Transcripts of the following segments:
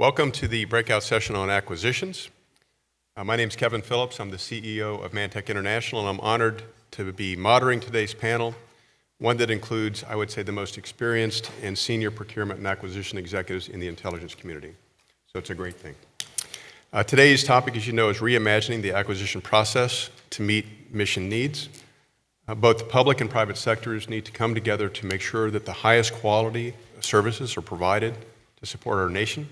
Welcome to the breakout session on acquisitions. My name is Kevin Phillips. I'm the CEO of ManTech International, and I'm honored to be moderating today's panel, one that includes, I would say, the most experienced and senior procurement and acquisition executives in the intelligence community. So it's a great thing. Today's topic, as you know, is reimagining the acquisition process to meet mission needs. Both the public and private sectors need to come together to make sure that the highest quality services are provided to support our nation,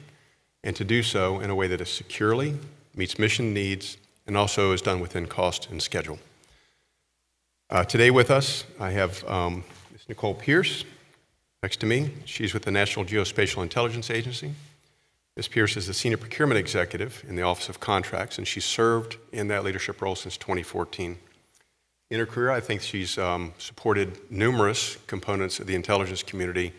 and to do so in a way that is securely, meets mission needs, and also is done within cost and schedule. Today with us, I have Ms. Nicole Pierce next to me. She's with the National Geospatial Intelligence Agency. Ms. Pierce is the Senior Procurement Executive in the Office of Contracts, and she's served in that leadership role since 2014. In her career, I think she's supported numerous components of the intelligence community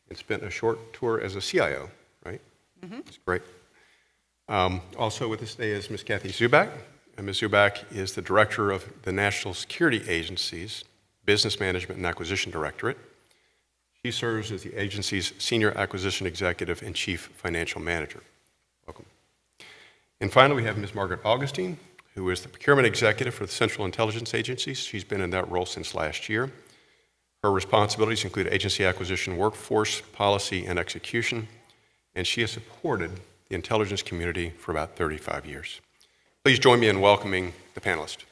and spent a short tour as a CIO, right? Mm-hmm. That's great. Also with us today is Ms. Kathy Zuback. And Ms. Zuback is the Director of the National Security Agency's Business Management and Acquisition Directorate. She serves as the agency's Senior Acquisition Executive and Chief Financial Manager. Welcome. And finally, we have Ms. Margaret Augustine, who is the Procurement Executive for the Central Intelligence Agency. She's been in that role since last year. Her responsibilities include agency acquisition, workforce, policy, and execution, and she has supported the intelligence community for about 35 years. Please join me in welcoming the panelists.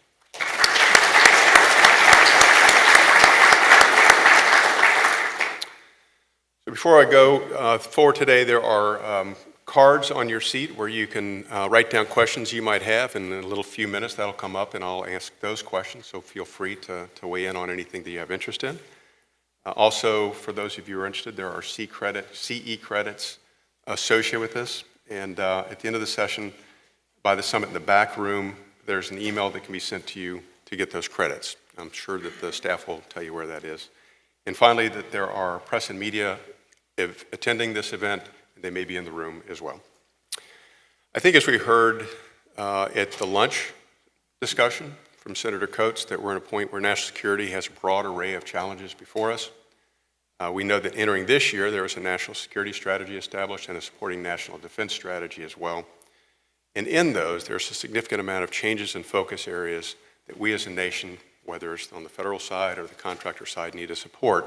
So before I go forward today, there are cards on your seat where you can write down questions you might have. In a little few minutes, that'll come up and I'll ask those questions, so feel free to weigh in on anything that you have interest in. Also, for those of you who are interested, there are CE credits associated with this. And at the end of the session, by the summit in the back room, there's an email that can be sent to you to get those credits. I'm sure that the staff will tell you where that is. And finally, that there are press and media attending this event. They may be in the room as well. I think as we heard at the lunch discussion from Senator Coates, that we're at a point where national security has a broad array of challenges before us. We know that entering this year, there was a national security strategy established and a supporting national defense strategy as well. And in those, there's a significant amount of changes in focus areas that we as a nation, whether it's on the federal side or the contractor side, need to support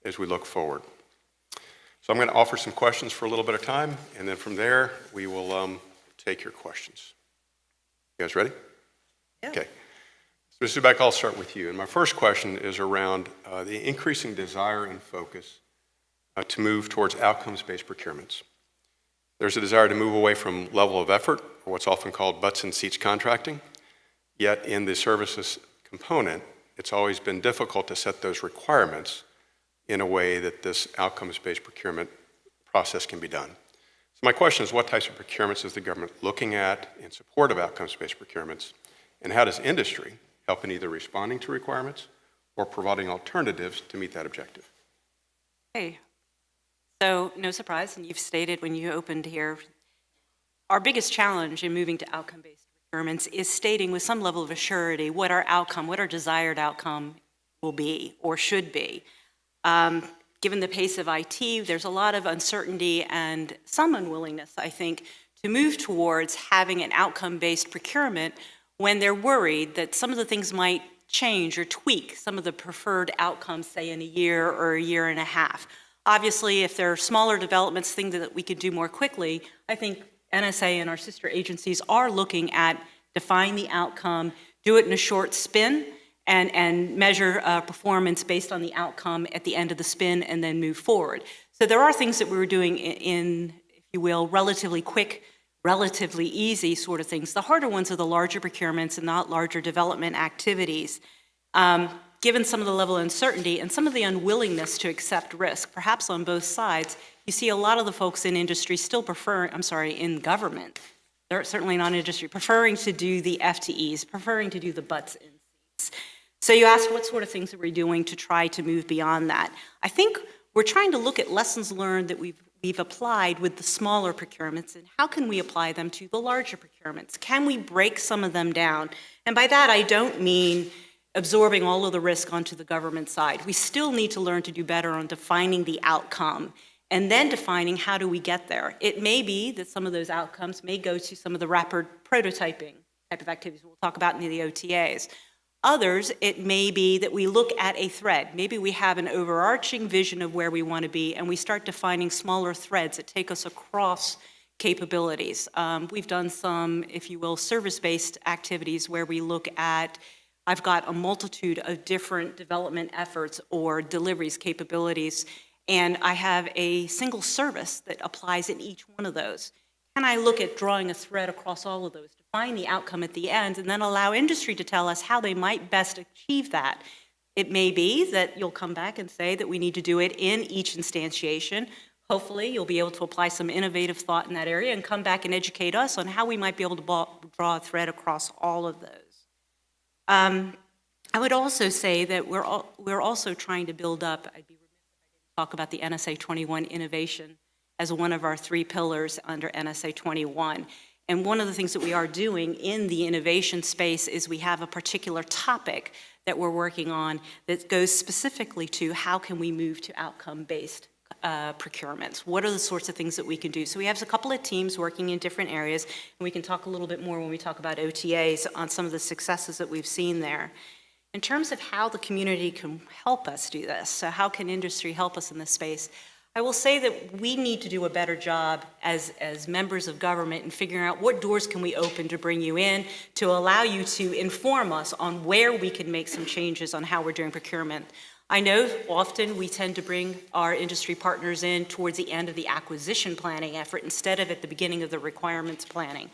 as we look forward. So I'm going to offer some questions for a little bit of time, and then from there, we will take your questions. You guys ready? Yeah. Okay. So Mr. Zuback, I'll start with you. And my first question is around the increasing desire and focus to move towards outcomes-based procurements. There's a desire to move away from level of effort, or what's often called butts and seats contracting. Yet in the services component, it's always been difficult to set those requirements in a way that this outcomes-based procurement process can be done. So my question is, what types of procurements is the government looking at in support of outcomes-based procurements, and how does industry help in either responding to requirements or providing alternatives to meet that objective? Okay, so no surprise, and you've stated when you opened here, our biggest challenge in moving to outcome-based procurements is stating with some level of assurity what our outcome, what our desired outcome will be or should be. Given the pace of IT, there's a lot of uncertainty and some unwillingness, I think, to move towards having an outcome-based procurement when they're worried that some of the things might change or tweak some of the preferred outcomes, say in a year or a year and a half. Obviously, if there are smaller developments, things that we could do more quickly, I think NSA and our sister agencies are looking at define the outcome, do it in a short spin, and measure performance based on the outcome at the end of the spin and then move forward. So there are things that we were doing in, if you will, relatively quick, relatively easy sort of things. The harder ones are the larger procurements and not larger development activities. Given some of the level of uncertainty and some of the unwillingness to accept risk, perhaps on both sides, you see a lot of the folks in industry still in government, they're certainly not in industry, preferring to do the FTEs, preferring to do the butts in seats. So you asked what sort of things are we doing to try to move beyond that. I think we're trying to look at lessons learned that we've applied with the smaller procurements, and how can we apply them to the larger procurements? Can we break some of them down? And by that, I don't mean absorbing all of the risk onto the government side. We still need to learn to do better on defining the outcome and then defining how do we get there. It may be that some of those outcomes may go to some of the rapid prototyping type of activities we'll talk about in the OTAs. Others, it may be that we look at a thread. Maybe we have an overarching vision of where we want to be, and we start defining smaller threads that take us across capabilities. We've done some, if you will, service-based activities where we look at, I've got a multitude of different development efforts or deliveries capabilities, and I have a single service that applies in each one of those. Can I look at drawing a thread across all of those to find the outcome at the end and then allow industry to tell us how they might best achieve that? It may be that you'll come back and say that we need to do it in each instantiation. Hopefully, you'll be able to apply some innovative thought in that area and come back and educate us on how we might be able to draw a thread across all of those. I would also say that we're also trying to build up, I'd be remiss if I didn't talk about the NSA 21 innovation as one of our 3 pillars under NSA 21. And one of the things that we are doing in the innovation space is we have a particular topic that we're working on that goes specifically to how can we move to outcome-based procurements. What are the sorts of things that we can do? So we have a couple of teams working in different areas, and we can talk a little bit more when we talk about OTAs on some of the successes that we've seen there. In terms of how the community can help us do this, so how can industry help us in this space, I will say that we need to do a better job as members of government in figuring out what doors can we open to bring you in, to allow you to inform us on where we can make some changes on how we're doing procurement. I know often we tend to bring our industry partners in towards the end of the acquisition planning effort instead of at the beginning of the requirements planning.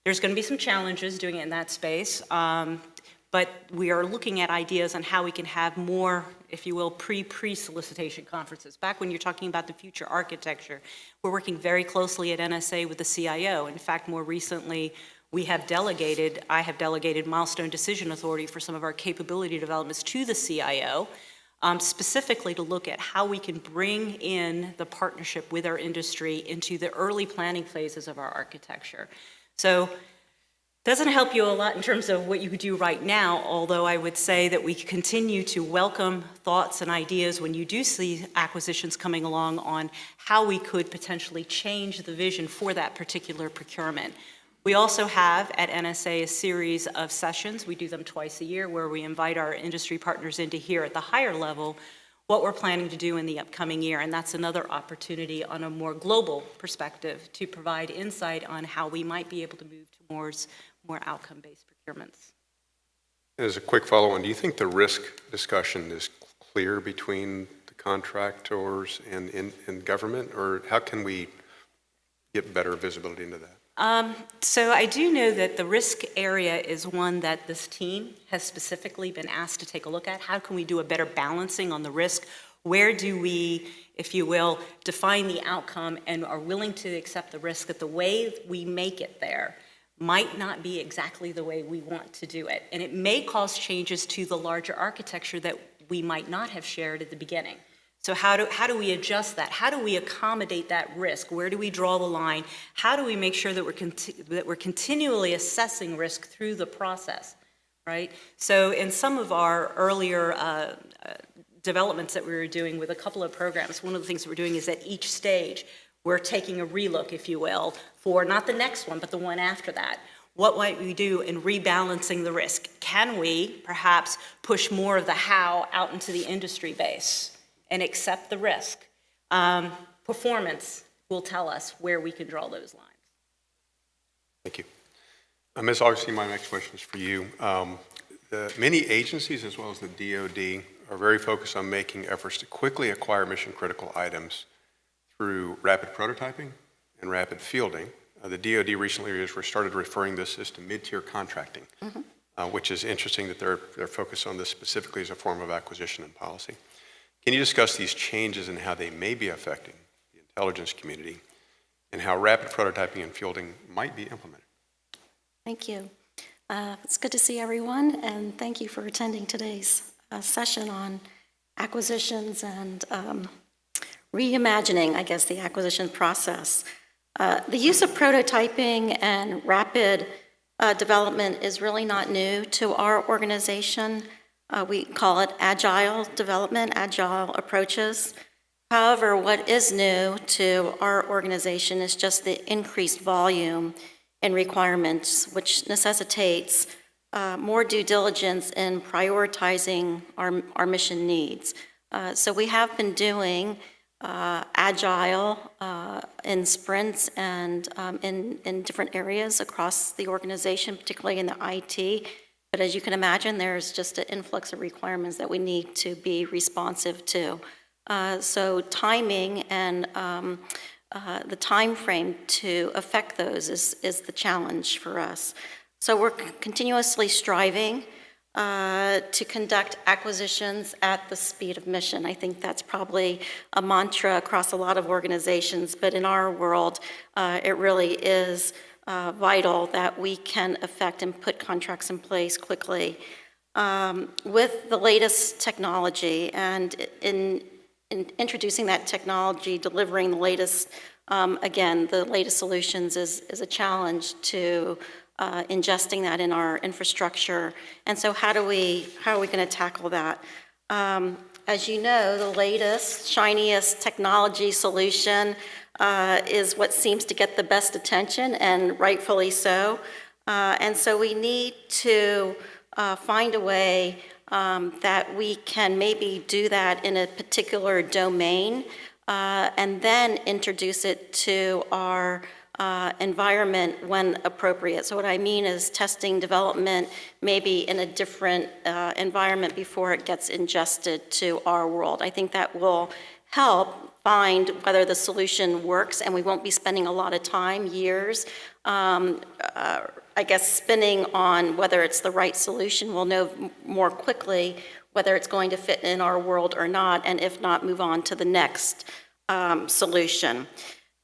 There's going to be some challenges doing it in that space, but we are looking at ideas on how we can have more, if you will, pre-solicitation conferences. Back when you're talking about the future architecture, we're working very closely at NSA with the CIO. In fact, more recently, I have delegated milestone decision authority for some of our capability developments to the CIO, specifically to look at how we can bring in the partnership with our industry into the early planning phases of our architecture. So doesn't help you a lot in terms of what you could do right now, although I would say that we continue to welcome thoughts and ideas when you do see acquisitions coming along on how we could potentially change the vision for that particular procurement. We also have at NSA a series of sessions, we do them twice a year, where we invite our industry partners in to hear at the higher level what we're planning to do in the upcoming year, and that's another opportunity on a more global perspective to provide insight on how we might be able to move towards more outcome-based procurements. As a quick follow-on, do you think the risk discussion is clear between the contractors and government, or how can we get better visibility into that? So I do know that the risk area is one that this team has specifically been asked to take a look at. How can we do a better balancing on the risk? Where do we, if you will, define the outcome and are willing to accept the risk that the way we make it there might not be exactly the way we want to do it. And it may cause changes to the larger architecture that we might not have shared at the beginning. So how do we adjust that? How do we accommodate that risk? Where do we draw the line? How do we make sure that we're continually assessing risk through the process, right? So in some of our earlier developments that we were doing with a couple of programs, one of the things that we're doing is at each stage, we're taking a relook, if you will, for not the next one, but the one after that. What might we do in rebalancing the risk? Can we perhaps push more of the how out into the industry base and accept the risk? Performance will tell us where we can draw those lines. Thank you. Ms. Augustine, my next question is for you. Many agencies, as well as the DoD, are very focused on making efforts to quickly acquire mission-critical items through rapid prototyping and rapid fielding. The DoD recently started referring this as to mid-tier contracting, which is interesting that they're focused on this specifically as a form of acquisition and policy. Can you discuss these changes and how they may be affecting the intelligence community and how rapid prototyping and fielding might be implemented? Thank you. It's good to see everyone, and thank you for attending today's session on acquisitions and reimagining, I guess, the acquisition process. The use of prototyping and rapid development is really not new to our organization. We call it agile development, agile approaches. However, what is new to our organization is just the increased volume in requirements, which necessitates more due diligence in prioritizing our mission needs. So we have been doing agile in sprints and in different areas across the organization, particularly in the IT. But as you can imagine, there's just an influx of requirements that we need to be responsive to. So timing and the time frame to affect those is the challenge for us. So we're continuously striving to conduct acquisitions at the speed of mission. I think that's probably a mantra across a lot of organizations, but in our world, it really is vital that we can affect and put contracts in place quickly. With the latest technology and in introducing that technology, delivering the latest, again, the latest solutions is a challenge to ingesting that in our infrastructure. And so how are we going to tackle that? As you know, the latest, shiniest technology solution is what seems to get the best attention, and rightfully so. And so we need to find a way that we can maybe do that in a particular domain and then introduce it to our environment when appropriate. So what I mean is testing development maybe in a different environment before it gets ingested to our world. I think that will help find whether the solution works, and we won't be spending a lot of time, years, I guess, spinning on whether it's the right solution. We'll know more quickly whether it's going to fit in our world or not, and if not, move on to the next solution.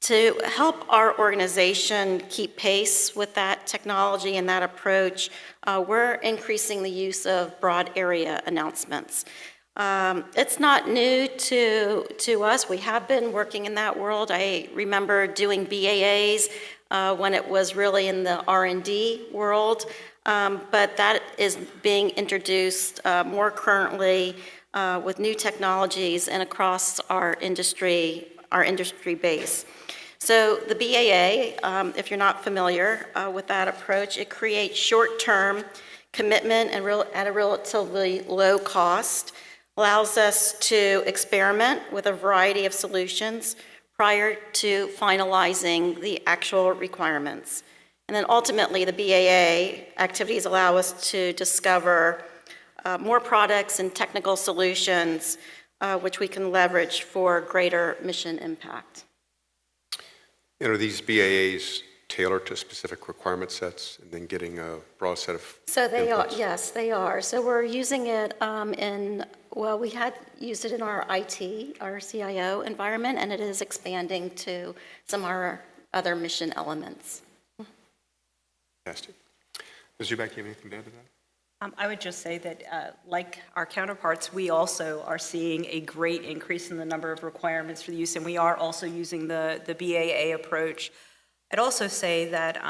To help our organization keep pace with that technology and that approach, we're increasing the use of broad area announcements. It's not new to us. We have been working in that world. I remember doing BAAs when it was really in the R&D world, but that is being introduced more currently with new technologies and across our industry base. So the BAA, if you're not familiar with that approach, it creates short-term commitment and at a relatively low cost, allows us to experiment with a variety of solutions prior to finalizing the actual requirements. And then ultimately, the BAA activities allow us to discover more products and technical solutions which we can leverage for greater mission impact. Are these BAAs tailored to specific requirement sets and then getting a broad set of So they are, inputs? yes, they are. So we're using it we had used it in our IT, our CIO environment, and it is expanding to some of our other mission elements. Fantastic. Ms. Zuback, do you have anything to add to that? I would just say that, like our counterparts, we also are seeing a great increase in the number of requirements for the use, and we are also using the BAA approach. I'd also say that,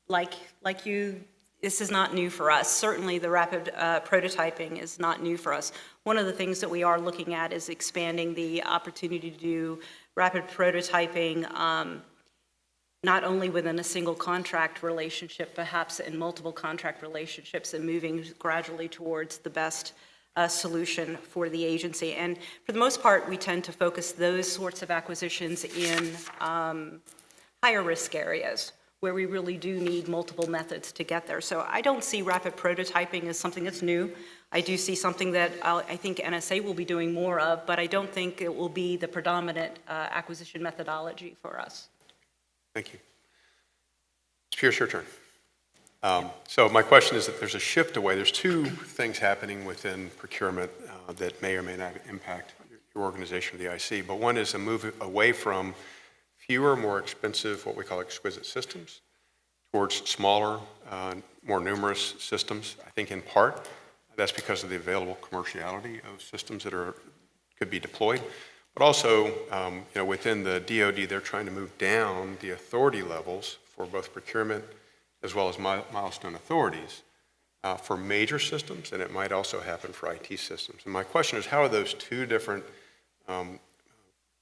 like you, this is not new for us. Certainly the rapid prototyping is not new for us. One of the things that we are looking at is expanding the opportunity to do rapid prototyping not only within a single contract relationship, perhaps in multiple contract relationships, and moving gradually towards the best solution for the agency. And for the most part, we tend to focus those sorts of acquisitions in higher risk areas where we really do need multiple methods to get there. So I don't see rapid prototyping as something that's new. I do see something that I think NSA will be doing more of, but I don't think it will be the predominant acquisition methodology for us. Thank you. Ms. Pierce, your turn. So my question is that there's a shift away. There's two things happening within procurement that may or may not impact your organization or the IC, but one is a move away from fewer, more expensive, what we call exquisite systems, towards smaller, more numerous systems. I think in part that's because of the available commerciality of systems that could be deployed. But also, within the DoD, they're trying to move down the authority levels for both procurement as well as milestone authorities for major systems, and it might also happen for IT systems. And my question is, how are those two different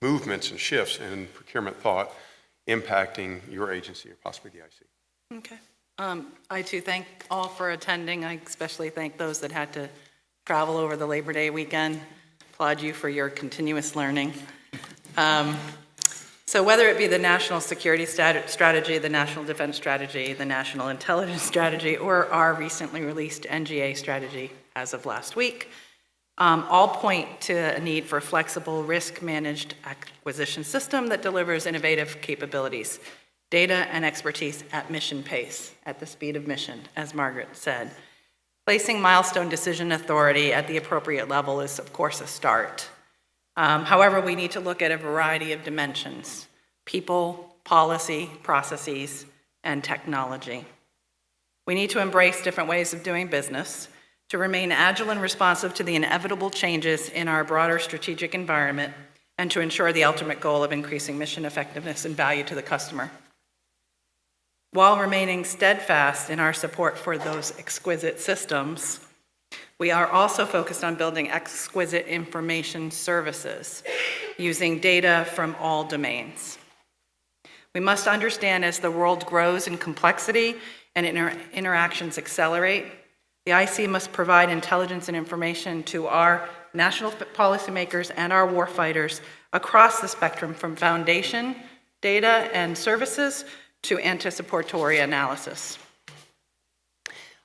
movements and shifts in procurement thought impacting your agency or possibly the IC. Okay. I too thank all for attending. I especially thank those that had to travel over the Labor Day weekend. Applaud you for your continuous learning. So whether it be the national security strategy, the national defense strategy, the national intelligence strategy, or our recently released NGA strategy as of last week, all point to a need for a flexible, risk-managed acquisition system that delivers innovative capabilities, data and expertise at mission pace, at the speed of mission, as Margaret said. Placing milestone decision authority at the appropriate level is, of course, a start. However, we need to look at a variety of dimensions: people, policy, processes, and technology. We need to embrace different ways of doing business to remain agile and responsive to the inevitable changes in our broader strategic environment and to ensure the ultimate goal of increasing mission effectiveness and value to the customer, while remaining steadfast in our support for those exquisite systems. We are also focused on building exquisite information services using data from all domains. We must understand, as the world grows in complexity and interactions accelerate, the IC must provide intelligence and information to our national policymakers and our warfighters across the spectrum, from foundation, data, and services to anticipatory analysis.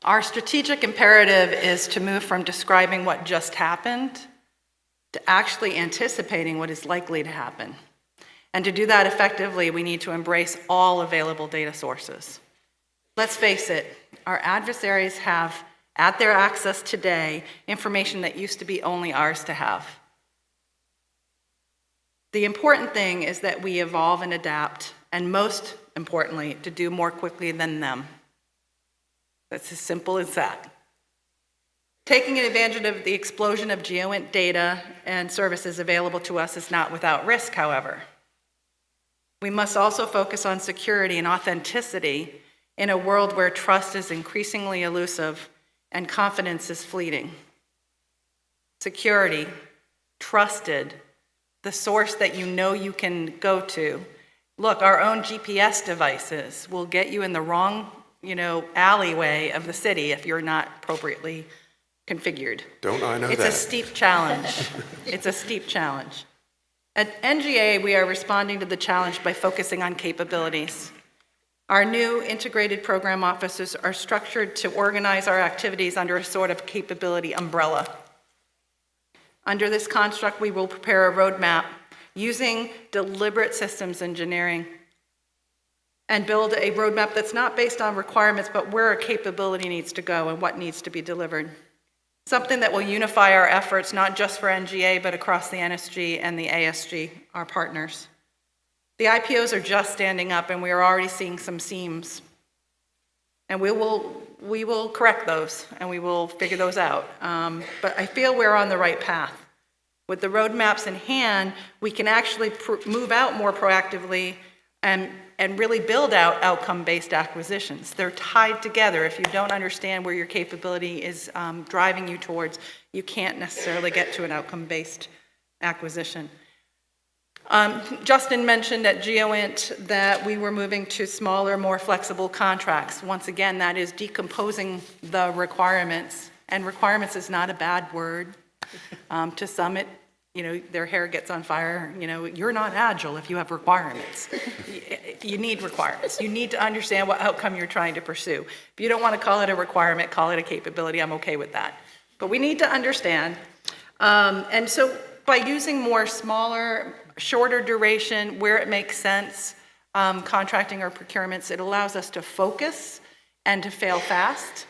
Our strategic imperative is to move from describing what just happened to actually anticipating what is likely to happen. And to do that effectively, we need to embrace all available data sources. Let's face it, our adversaries have at their access today information that used to be only ours to have. The important thing is that we evolve and adapt, and most importantly, to do more quickly than them. That's as simple as that. Taking advantage of the explosion of GeoInt data and services available to us is not without risk, however. We must also focus on security and authenticity in a world where trust is increasingly elusive and confidence is fleeting. Security, trusted, the source that you know you can go to. Look, our own GPS devices will get you in the wrong alleyway of the city if you're not appropriately configured. Don't I know that? It's a steep challenge. It's a steep challenge. At NGA, we are responding to the challenge by focusing on capabilities. Our new integrated program offices are structured to organize our activities under a sort of capability umbrella. Under this construct, we will prepare a roadmap using deliberate systems engineering and build a roadmap that's not based on requirements, but where a capability needs to go and what needs to be delivered. Something that will unify our efforts, not just for NGA, but across the NSG and the ASG, our partners. The IPOs are just standing up, and we are already seeing some seams. And we will correct those, and we will figure those out. But I feel we're on the right path. With the roadmaps in hand, we can actually move out more proactively and really build out outcome-based acquisitions. They're tied together. If you don't understand where your capability is driving you towards, you can't necessarily get to an outcome-based acquisition. Justin mentioned at GeoInt that we were moving to smaller, more flexible contracts. Once again, that is decomposing the requirements, and requirements is not a bad word. To some, their hair gets on fire. You're not agile if you have requirements. You need requirements. You need to understand what outcome you're trying to pursue. If you don't want to call it a requirement, call it a capability. I'm okay with that. But we need to understand. And so by using more smaller, shorter duration, where it makes sense, contracting or procurements, it allows us to focus and to fail fast.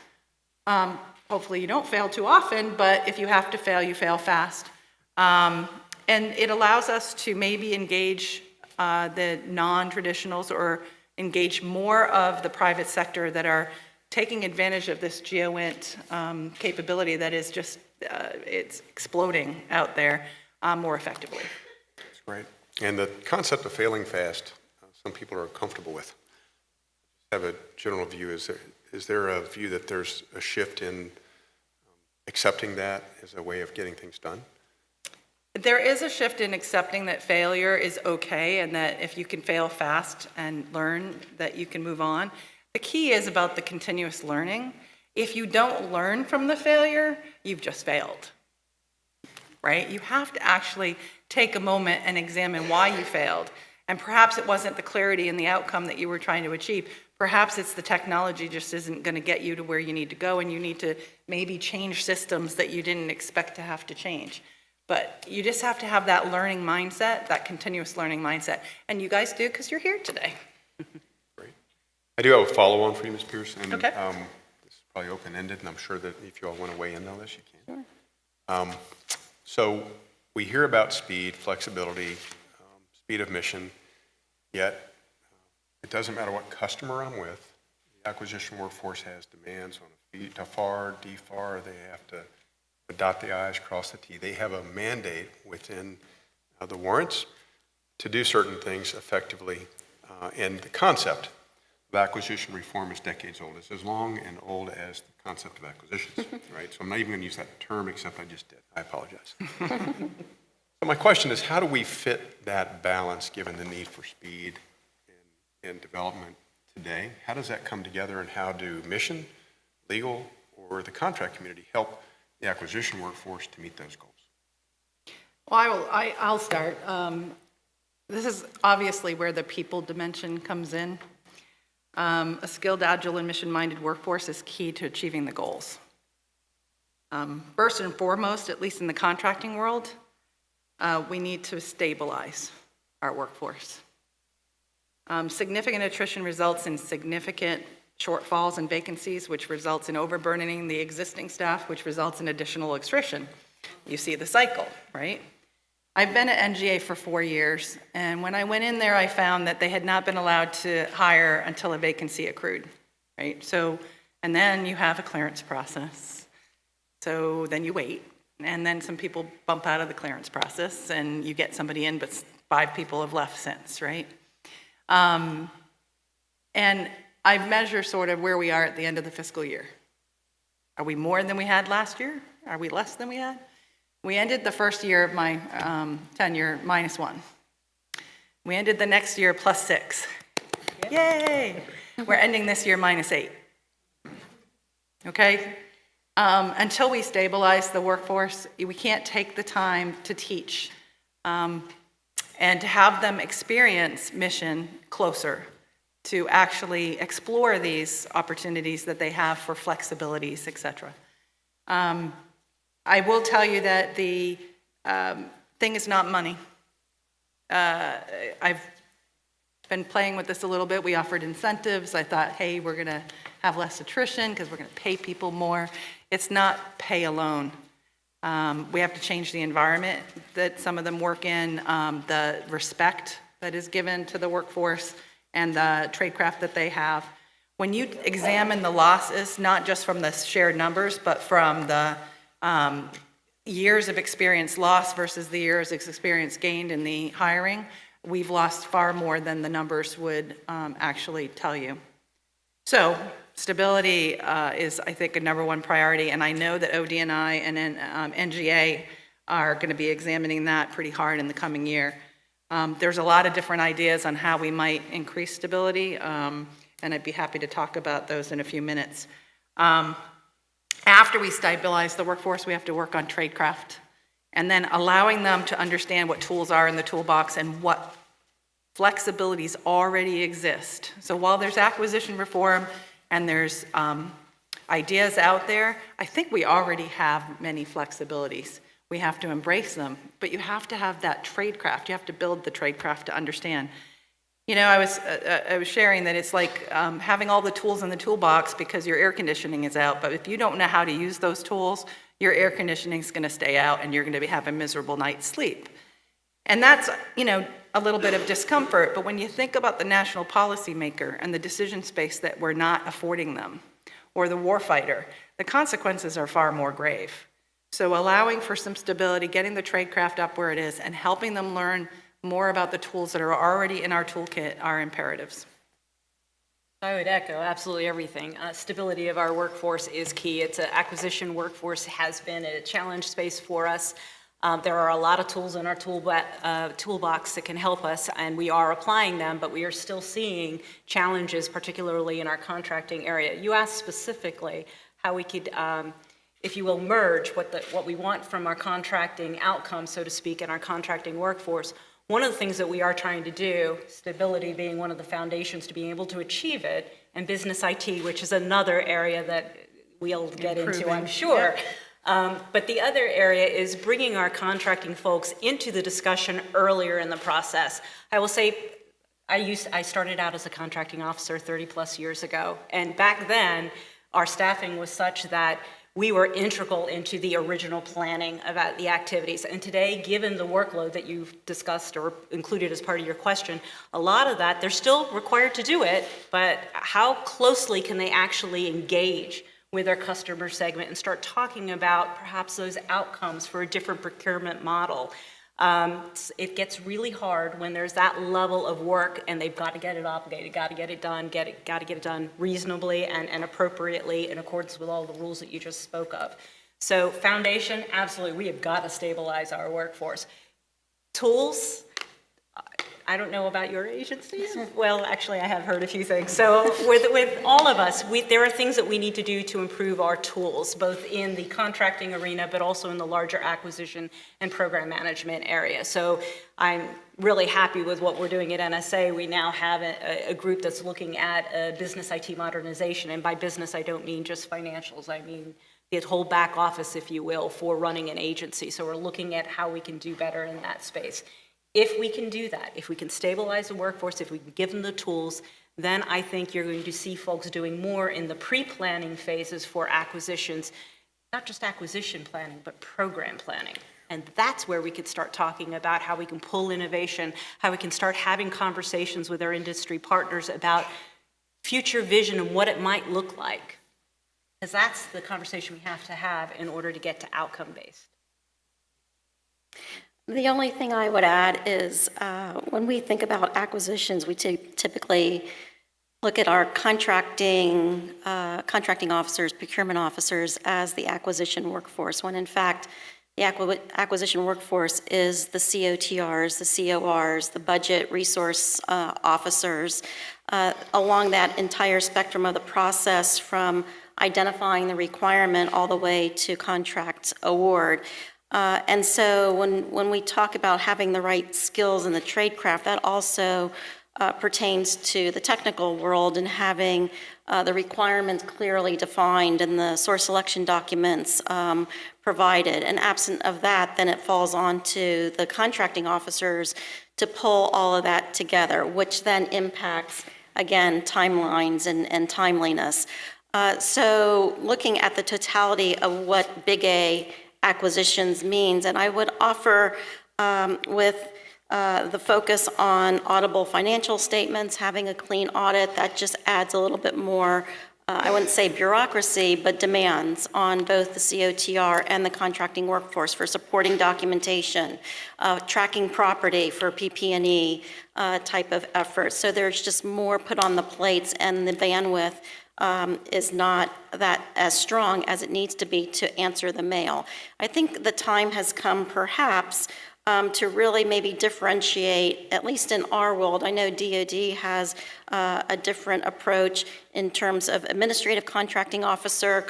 Hopefully you don't fail too often, but if you have to fail, you fail fast. And it allows us to maybe engage the non-traditionals or engage more of the private sector that are taking advantage of this GeoInt capability that is just, it's exploding out there more effectively. That's great. And the concept of failing fast, some people are comfortable with. I have a general view. Is there a view that there's a shift in accepting that as a way of getting things done? There is a shift in accepting that failure is okay and that if you can fail fast and learn that you can move on. The key is about the continuous learning. If you don't learn from the failure, you've just failed, right? You have to actually take a moment and examine why you failed. And perhaps it wasn't the clarity and the outcome that you were trying to achieve. Perhaps it's the technology just isn't going to get you to where you need to go, and you need to maybe change systems that you didn't expect to have to change. But you just have to have that learning mindset, that continuous learning mindset. And you guys do, because you're here today. Great. I do have a follow-on for you, Ms. Pierce. And, Okay. this is probably open-ended, and I'm sure that if you all want to weigh in on this, you can. Sure. So we hear about speed, flexibility, speed of mission, yet it doesn't matter what customer I'm with. The acquisition workforce has demands on a FAR, DFAR. They have to dot the I's, cross the T. They have a mandate within the warrants to do certain things effectively. And the concept of acquisition reform is decades old. It's as long and old as the concept of acquisitions, right? So I'm not even going to use that term, except I just did. I apologize. So my question is, how do we fit that balance given the need for speed and development today? How does that come together, and how do mission, legal, or the contract community help the acquisition workforce to meet those goals? Well, I'll start. This is obviously where the people dimension comes in. A skilled, agile, and mission-minded workforce is key to achieving the goals. First and foremost, at least in the contracting world, we need to stabilize our workforce. Significant attrition results in significant shortfalls and vacancies, which results in overburdening the existing staff, which results in additional attrition. You see the cycle, right? I've been at NGA for 4 years, and when I went in there, I found that they had not been allowed to hire until a vacancy accrued, right? So, and then you have a clearance process. So then you wait, and then some people bump out of the clearance process, and you get somebody in, but 5 people have left since, right? And I measure sort of where we are at the end of the fiscal year. Are we more than we had last year? Are we less than we had? We ended the first year of my tenure -1. We ended the next year +6. Yay! We're ending this year -8. Okay? Until we stabilize the workforce, we can't take the time to teach and to have them experience mission closer, to actually explore these opportunities that they have for flexibilities, et cetera. I will tell you that the thing is not money. I've been playing with this a little bit. We offered incentives. I thought, hey, we're going to have less attrition because we're going to pay people more. It's not pay alone. We have to change the environment that some of them work in, the respect that is given to the workforce, and the tradecraft that they have. When you examine the losses, not just from the shared numbers, but from the years of experience lost versus the years of experience gained in the hiring, we've lost far more than the numbers would actually tell you. So stability is, I think, a #1 priority, and I know that OD&I and NGA are going to be examining that pretty hard in the coming year. There's a lot of different ideas on how we might increase stability, and I'd be happy to talk about those in a few minutes. After we stabilize the workforce, we have to work on tradecraft, and then allowing them to understand what tools are in the toolbox and what flexibilities already exist. So while there's acquisition reform and there's ideas out there, I think we already have many flexibilities. We have to embrace them, but you have to have that tradecraft. You have to build the tradecraft to understand. You know, I was sharing that it's like having all the tools in the toolbox because your air conditioning is out, but if you don't know how to use those tools, your air conditioning is going to stay out and you're going to have a miserable night's sleep. And that's, you know, a little bit of discomfort, but when you think about the national policymaker and the decision space that we're not affording them, or the warfighter, the consequences are far more grave. So allowing for some stability, getting the tradecraft up where it is, and helping them learn more about the tools that are already in our toolkit are imperatives. I would echo absolutely everything. Stability of our workforce is key. It's an acquisition workforce has been a challenge space for us. There are a lot of tools in our toolbox that can help us, and we are applying them, but we are still seeing challenges, particularly in our contracting area. You asked specifically how we could, if you will, merge what we want from our contracting outcome, so to speak, and our contracting workforce. One of the things that we are trying to do, stability being one of the foundations to being able to achieve it, and business IT, which is another area that we'll get into, I'm sure. But the other area is bringing our contracting folks into the discussion earlier in the process. I will say, I started out as a contracting officer 30 plus years ago, and back then, our staffing was such that we were integral into the original planning about the activities. And today, given the workload that you've discussed or included as part of your question, a lot of that, they're still required to do it, but how closely can they actually engage with their customer segment and start talking about perhaps those outcomes for a different procurement model? It gets really hard when there's that level of work and they've got to get it obligated, got to get it done, got to get it done reasonably and appropriately in accordance with all the rules that you just spoke of. So foundation, absolutely, we have got to stabilize our workforce. Tools, I don't know about your agencies. Well, actually, I have heard a few things. So with all of us, there are things that we need to do to improve our tools, both in the contracting arena, but also in the larger acquisition and program management area. So I'm really happy with what we're doing at NSA. We now have a group that's looking at business IT modernization. And by business, I don't mean just financials. I mean the whole back office, if you will, for running an agency. So we're looking at how we can do better in that space. If we can do that, if we can stabilize the workforce, if we can give them the tools, then I think you're going to see folks doing more in the pre-planning phases for acquisitions, not just acquisition planning, but program planning. And that's where we could start talking about how we can pull innovation, how we can start having conversations with our industry partners about future vision and what it might look like. Because that's the conversation we have to have in order to get to outcome-based. The only thing I would add is when we think about acquisitions, we typically look at our contracting officers, procurement officers as the acquisition workforce, when in fact the acquisition workforce is the COTRs, the CORs, the budget resource officers, along that entire spectrum of the process from identifying the requirement all the way to contract award. And so when we talk about having the right skills in the tradecraft, that also pertains to the technical world and having the requirements clearly defined and the source selection documents provided. And absent of that, then it falls on to the contracting officers to pull all of that together, which then impacts, again, timelines and timeliness. So looking at the totality of what Big A acquisitions means, and I would offer with the focus on auditable financial statements, having a clean audit, that just adds a little bit more, I wouldn't say bureaucracy, but demands on both the COTR and the contracting workforce for supporting documentation, tracking property for PP&E type of efforts. So there's just more put on the plates, and the bandwidth is not that as strong as it needs to be to answer the mail. I think the time has come perhaps to really maybe differentiate, at least in our world. I know DoD has a different approach in terms of administrative contracting officer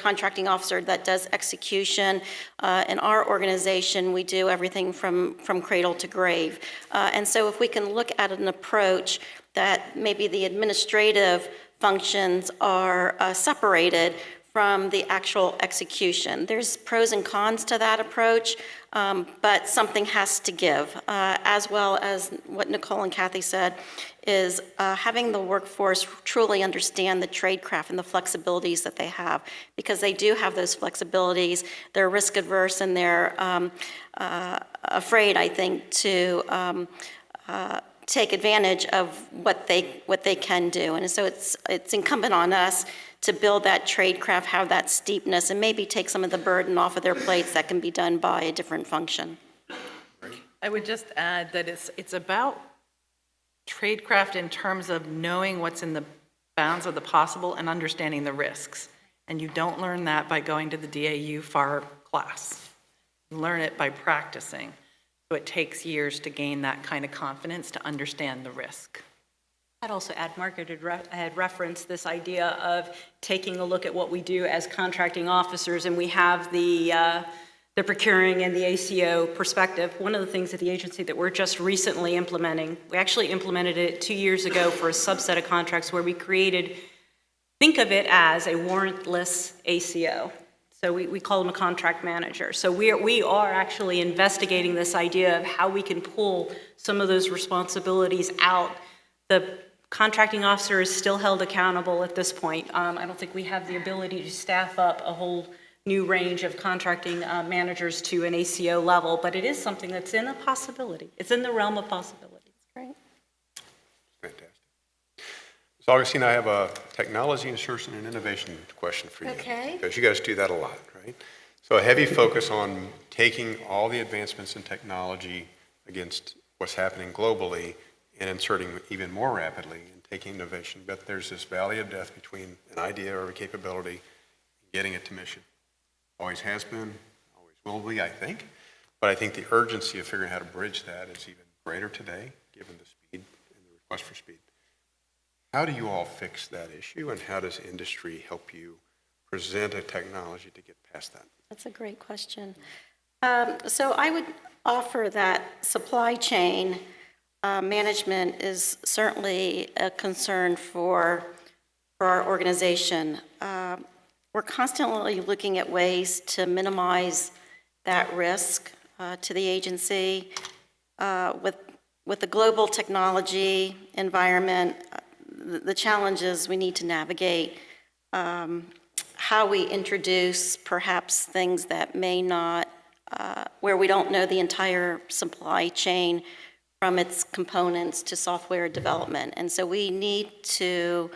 that does execution. In our organization, we do everything from cradle to grave. And so if we can look at an approach that maybe the administrative functions are separated from the actual execution. There's pros and cons to that approach, but something has to give, as well as what Nicole and Kathy said, is having the workforce truly understand the tradecraft and the flexibilities that they have, because they do have those flexibilities. They're risk adverse and they're afraid, I think, to take advantage of what they can do. And so it's incumbent on us to build that tradecraft, have that steepness, and maybe take some of the burden off of their plates that can be done by a different function. I would just add that it's about tradecraft in terms of knowing what's in the bounds of the possible and understanding the risks. And you don't learn that by going to the DAU FAR class. You learn it by practicing. So it takes years to gain that kind of confidence to understand the risk. I'd also add, Margaret had referenced this idea of taking a look at what we do as contracting officers, and we have the procuring and the ACO perspective. One of the things at the agency that we're just recently implementing, we actually implemented it 2 years ago for a subset of contracts where we created, think of it as a warrantless ACO. So we call them a contract manager. So we are actually investigating this idea of how we can pull some of those responsibilities out. The contracting officer is still held accountable at this point. I don't think we have the ability to staff up a whole new range of contracting managers to an ACO level, but it is something that's in a possibility. It's in the realm of possibility. Right. Fantastic. So Augustine, I have a technology insertion and innovation question for you. Okay. Because you guys do that a lot, right? So a heavy focus on taking all the advancements in technology against what's happening globally and inserting even more rapidly and taking innovation. But there's this valley of death between an idea or a capability and getting it to mission. Always has been, always will be, I think. But I think the urgency of figuring out how to bridge that is even greater today, given the speed and the request for speed. How do you all fix that issue, and how does industry help you present a technology to get past that? That's a great question. So I would offer that supply chain management is certainly a concern for our organization. We're constantly looking at ways to minimize that risk to the agency. With the global technology environment, the challenges we need to navigate, how we introduce perhaps things that may not, where we don't know the entire supply chain from its components to software development. And so we need to,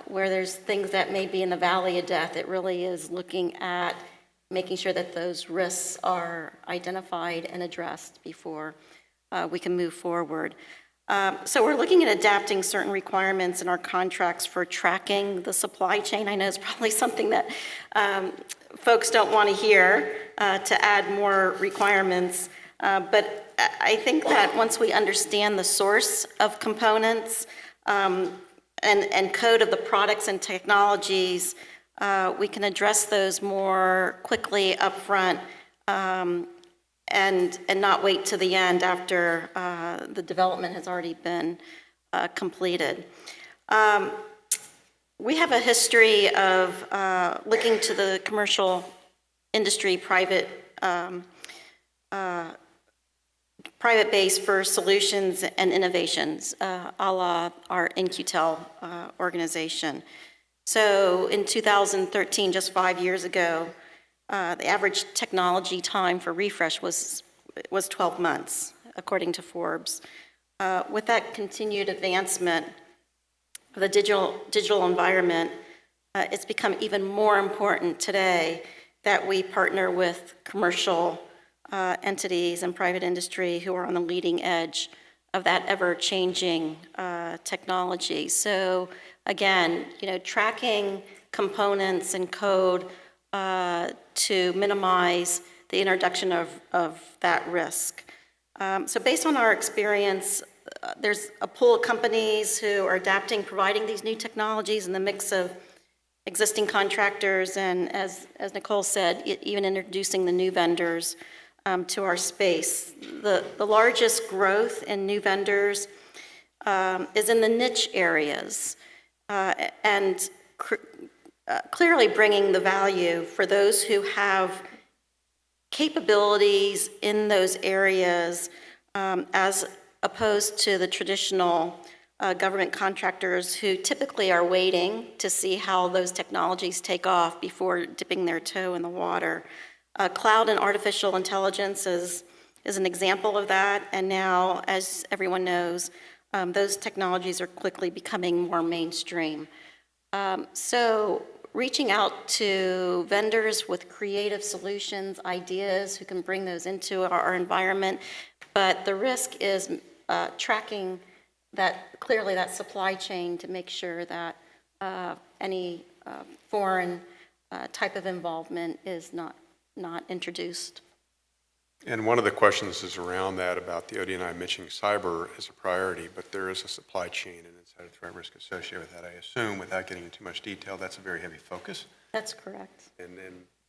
where there's things that may be in the valley of death, it really is looking at making sure that those risks are identified and addressed before we can move forward. So we're looking at adapting certain requirements in our contracts for tracking the supply chain. I know it's probably something that folks don't want to hear, to add more requirements. But I think that once we understand the source of components and code of the products and technologies, we can address those more quickly upfront and not wait to the end after the development has already been completed. We have a history of looking to the commercial industry, private base for solutions and innovations, a la our InQtel organization. So in 2013, just 5 years ago, the average technology time for refresh was 12 months, according to Forbes. With that continued advancement of the digital environment, it's become even more important today that we partner with commercial entities and private industry who are on the leading edge of that ever-changing technology. So again, tracking components and code to minimize the introduction of that risk. So based on our experience, there's a pool of companies who are adapting, providing these new technologies in the mix of existing contractors and, as Nicole said, even introducing the new vendors to our space. The largest growth in new vendors is in the niche areas and clearly bringing the value for those who have capabilities in those areas as opposed to the traditional government contractors who typically are waiting to see how those technologies take off before dipping their toe in the water. Cloud and artificial intelligence is an example of that, and now, as everyone knows, those technologies are quickly becoming more mainstream. So reaching out to vendors with creative solutions, ideas, who can bring those into our environment, but the risk is tracking clearly that supply chain to make sure that any foreign type of involvement is not introduced. And one of the questions is around that about the OD&I mentioning cyber as a priority, but there is a supply chain and insider threat risk associated with that. I assume, without getting into too much detail, that's a very heavy focus. That's correct. And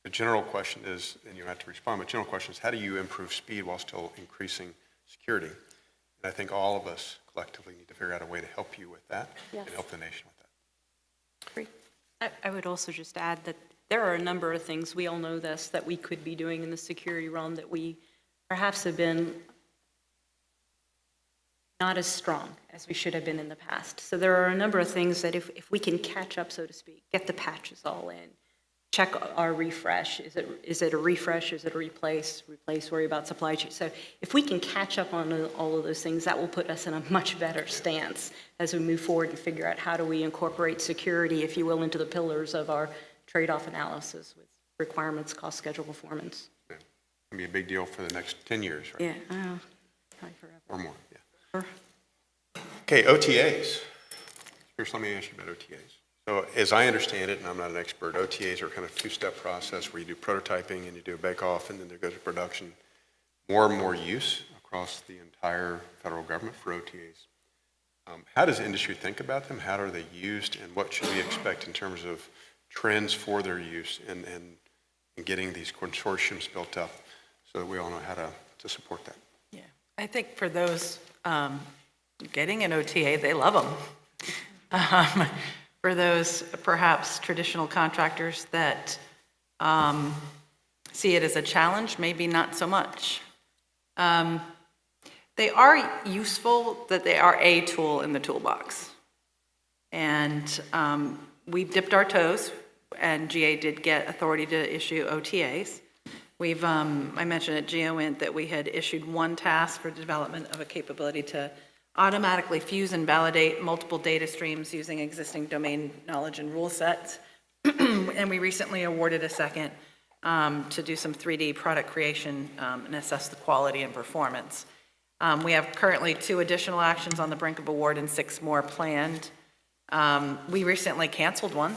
the general question is, and you have to respond, but general question is, how do you improve speed while still increasing security? And I think all of us collectively need to figure out a way to help you with that Yes. and help the nation with that. Agree. I would also just add that there are a number of things, we all know this, that we could be doing in the security realm that we perhaps have been not as strong as we should have been in the past. So there are a number of things that if we can catch up, so to speak, get the patches all in, check our refresh. Is it a refresh? Is it a replace, worry about supply chain? So if we can catch up on all of those things, that will put us in a much better stance as we move forward and figure out how do we incorporate security, if you will, into the pillars of our trade-off analysis with requirements, cost, schedule, performance. Yeah. It's going to be a big deal for the next 10 years, right? Yeah, probably forever. Or more, yeah. Sure. Okay, OTAs. First, let me ask you about OTAs. So as I understand it, and I'm not an expert, OTAs are kind of a two-step process where you do prototyping and you do a bake-off and then they go to production. More and more use across the entire federal government for OTAs. How does industry think about them? How are they used? And what should we expect in terms of trends for their use and getting these consortiums built up so that we all know how to support that? Yeah, I think for those getting an OTA, they love them. For those perhaps traditional contractors that see it as a challenge, maybe not so much. They are useful, that they are a tool in the toolbox. And we've dipped our toes, and GA did get authority to issue OTAs. We've, I mentioned at GeoInt that we had issued one task for development of a capability to automatically fuse and validate multiple data streams using existing domain knowledge and rule sets. And we recently awarded a second to do some 3D product creation and assess the quality and performance. We have currently 2 additional actions on the brink of award and 6 more planned. We recently canceled one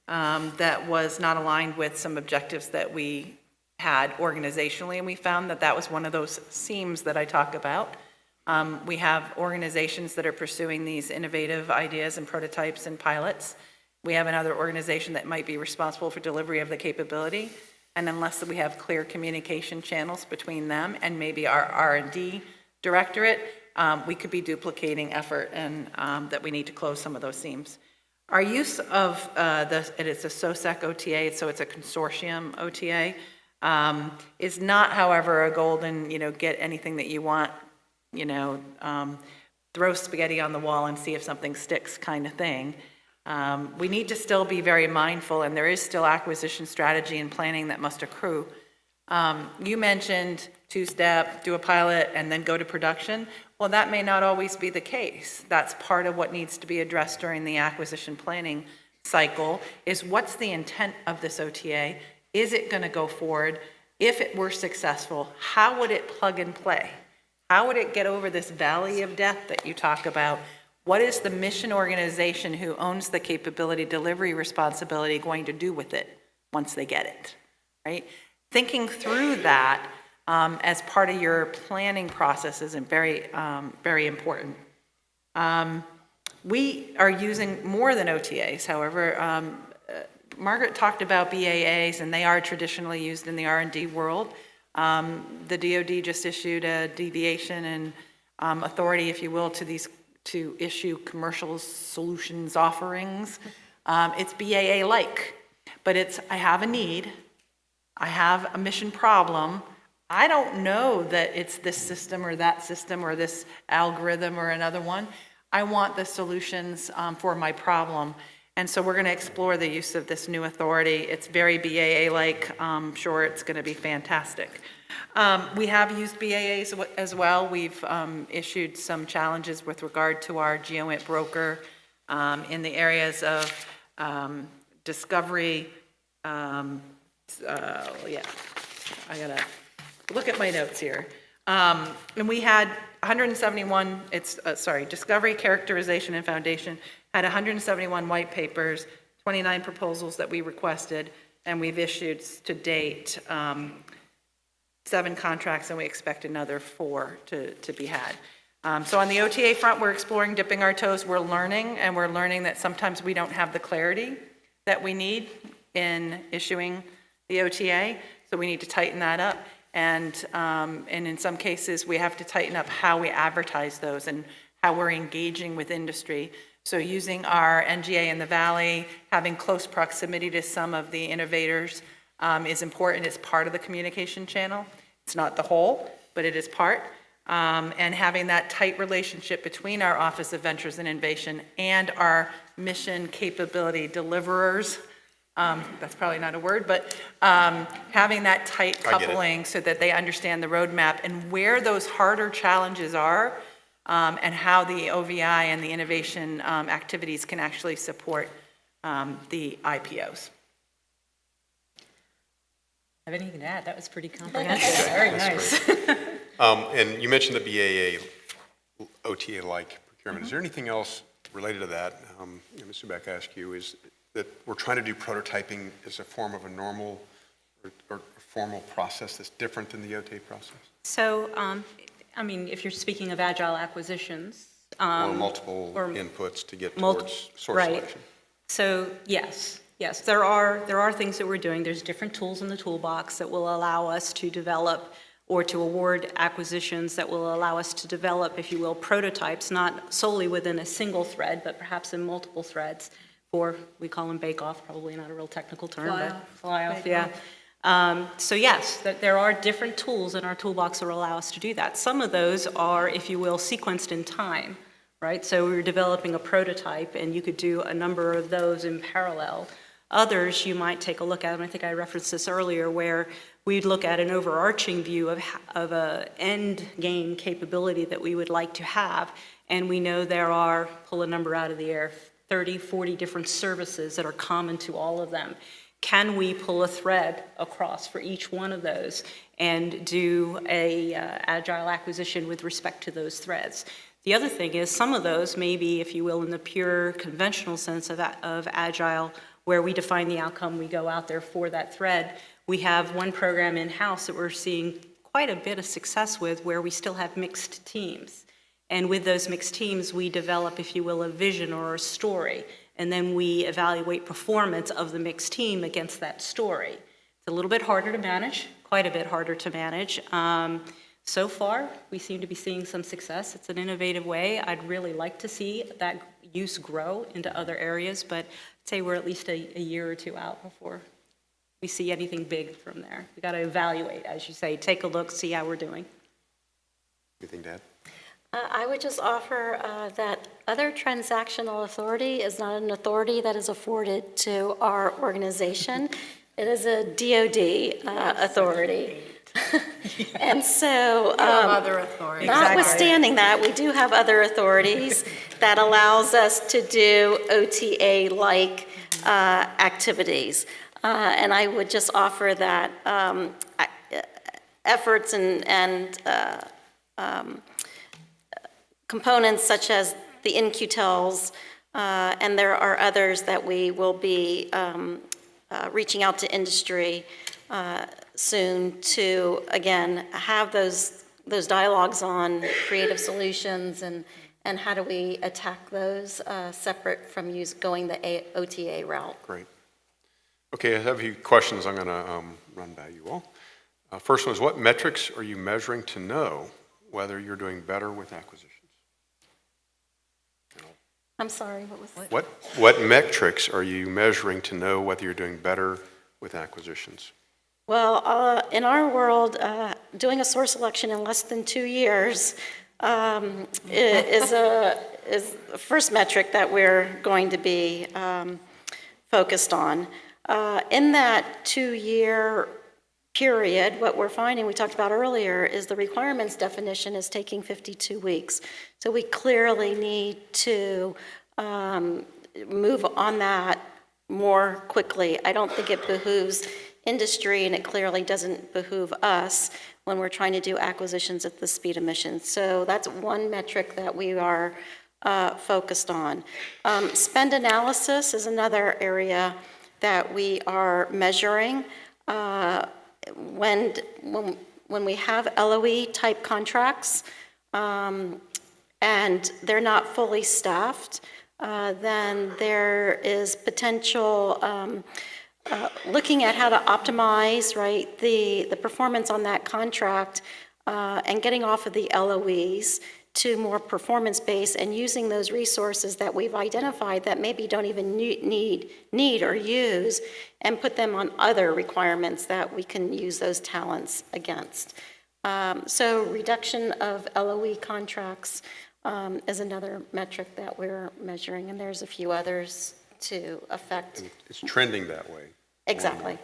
that was not aligned with some objectives that we had organizationally, and we found that that was one of those seams that I talk about. We have organizations that are pursuing these innovative ideas and prototypes and pilots. We have another organization that might be responsible for delivery of the capability, and unless we have clear communication channels between them and maybe our R&D directorate, we could be duplicating effort, and that we need to close some of those seams. Our use of it's a SOSEC OTA, so it's a consortium OTA, is not, however, a golden, get anything that you want, throw spaghetti on the wall and see if something sticks kind of thing. We need to still be very mindful, and there is still acquisition strategy and planning that must accrue. You mentioned 2-step, do a pilot, and then go to production. Well, that may not always be the case. That's part of what needs to be addressed during the acquisition planning cycle, is what's the intent of this OTA? Is it going to go forward? If it were successful, how would it plug and play? How would it get over this valley of death that you talk about? What is the mission organization who owns the capability delivery responsibility going to do with it once they get it, right? Thinking through that as part of your planning process is very, very important. We are using more than OTAs, however. Margaret talked about BAAs, and they are traditionally used in the R&D world. The DoD just issued a deviation and authority, if you will, to issue commercial solutions offerings. It's BAA-like, but it's, I have a need, I have a mission problem, I don't know that it's this system or this algorithm or another one. I want the solutions for my problem. And so we're going to explore the use of this new authority. It's very BAA-like. I'm sure it's going to be fantastic. We have used BAAs as well. We've issued some challenges with regard to our GeoInt broker in the areas of discovery. I gotta look at my notes here. And we had 171, discovery, characterization, and foundation had 171 white papers, 29 proposals that we requested, and we've issued to date 7 contracts, and we expect another 4 to be had. So on the OTA front, we're exploring dipping our toes. We're learning, and we're learning that sometimes we don't have the clarity that we need in issuing the OTA, so we need to tighten that up. And in some cases, we have to tighten up how we advertise those and how we're engaging with industry. So using our NGA in the Valley, having close proximity to some of the innovators is important. It's part of the communication channel. It's not the whole, but it is part. And having that tight relationship between our Office of Ventures and Innovation and our mission capability deliverers, that's probably not a word, but having that tight coupling so that they understand the roadmap and where those harder challenges are, and how the OVI and the innovation activities can actually support the IPOs. Have anything to add? That was pretty comprehensive. Very nice. And you mentioned the BAA OTA-like procurement. Is there anything else related to that? Ms. Zuback asked you, is that we're trying to do prototyping as a form of a normal or formal process that's different than the OTA process? So, I mean, if you're speaking of agile acquisitions. Or multiple inputs to get towards source selection? So, yes, there are things that we're doing. There's different tools in the toolbox that will allow us to develop or to award acquisitions that will allow us to develop, if you will, prototypes, not solely within a single thread, but perhaps in multiple threads, or we call them bake-off, probably not a real technical term, but fly-off, yeah. So yes, there are different tools in our toolbox that will allow us to do that. Some of those are, if you will, sequenced in time, right? So we were developing a prototype, and you could do a number of those in parallel. Others you might take a look at, and I think I referenced this earlier, where we'd look at an overarching view of a end game capability that we would like to have, and we know there are, pull a number out of the air, 30, 40 different services that are common to all of them. Can we pull a thread across for each one of those and do a agile acquisition with respect to those threads? The other thing is some of those may be, if you will, in the pure conventional sense of agile, where we define the outcome, we go out there for that thread. We have one program in-house that we're seeing quite a bit of success with, where we still have mixed teams. And with those mixed teams, we develop, if you will, a vision or a story. And then we evaluate performance of the mixed team against that story. It's a little bit harder to manage, quite a bit harder to manage. So far, we seem to be seeing some success. It's an innovative way. I'd really like to see that use grow into other areas, but I'd say we're at least a year or two out before we see anything big from there. We got to evaluate, as you say, take a look, see how we're doing. Anything to add? I would just offer that other transactional authority is not an authority that is afforded to our organization. It is a DOD authority. And so, Other authorities. notwithstanding that, we do have other authorities that allows us to do OTA-like activities. And I would just offer that efforts and components such as the NQTELs, and there are others that we will be reaching out to industry soon to, again, have those dialogues on creative solutions and how do we attack those separate from going the OTA route. Great. Okay, I have a few questions I'm going to run by you all. First one is, what metrics are you measuring to know whether you're doing better with acquisitions? I'm sorry, what was that? What metrics are you measuring to know whether you're doing better with acquisitions? Well, in our world, doing a source selection in less than 2 years is the first metric that we're going to be focused on. In that 2-year period, what we're finding, we talked about earlier, is the requirements definition is taking 52 weeks. So we clearly need to move on that more quickly. I don't think it behooves industry, and it clearly doesn't behoove us when we're trying to do acquisitions at the speed of mission. So that's one metric that we are focused on. Spend analysis is another area that we are measuring. When when we have LOE type contracts, and they're not fully staffed, then there is potential looking at how to optimize, right, the performance on that contract and getting off of the LOEs to more performance-based and using those resources that we've identified that maybe don't even need or use and put them on other requirements that we can use those talents against. So reduction of LOE contracts is another metric that we're measuring, and there's a few others to affect. And it's trending that way. Exactly.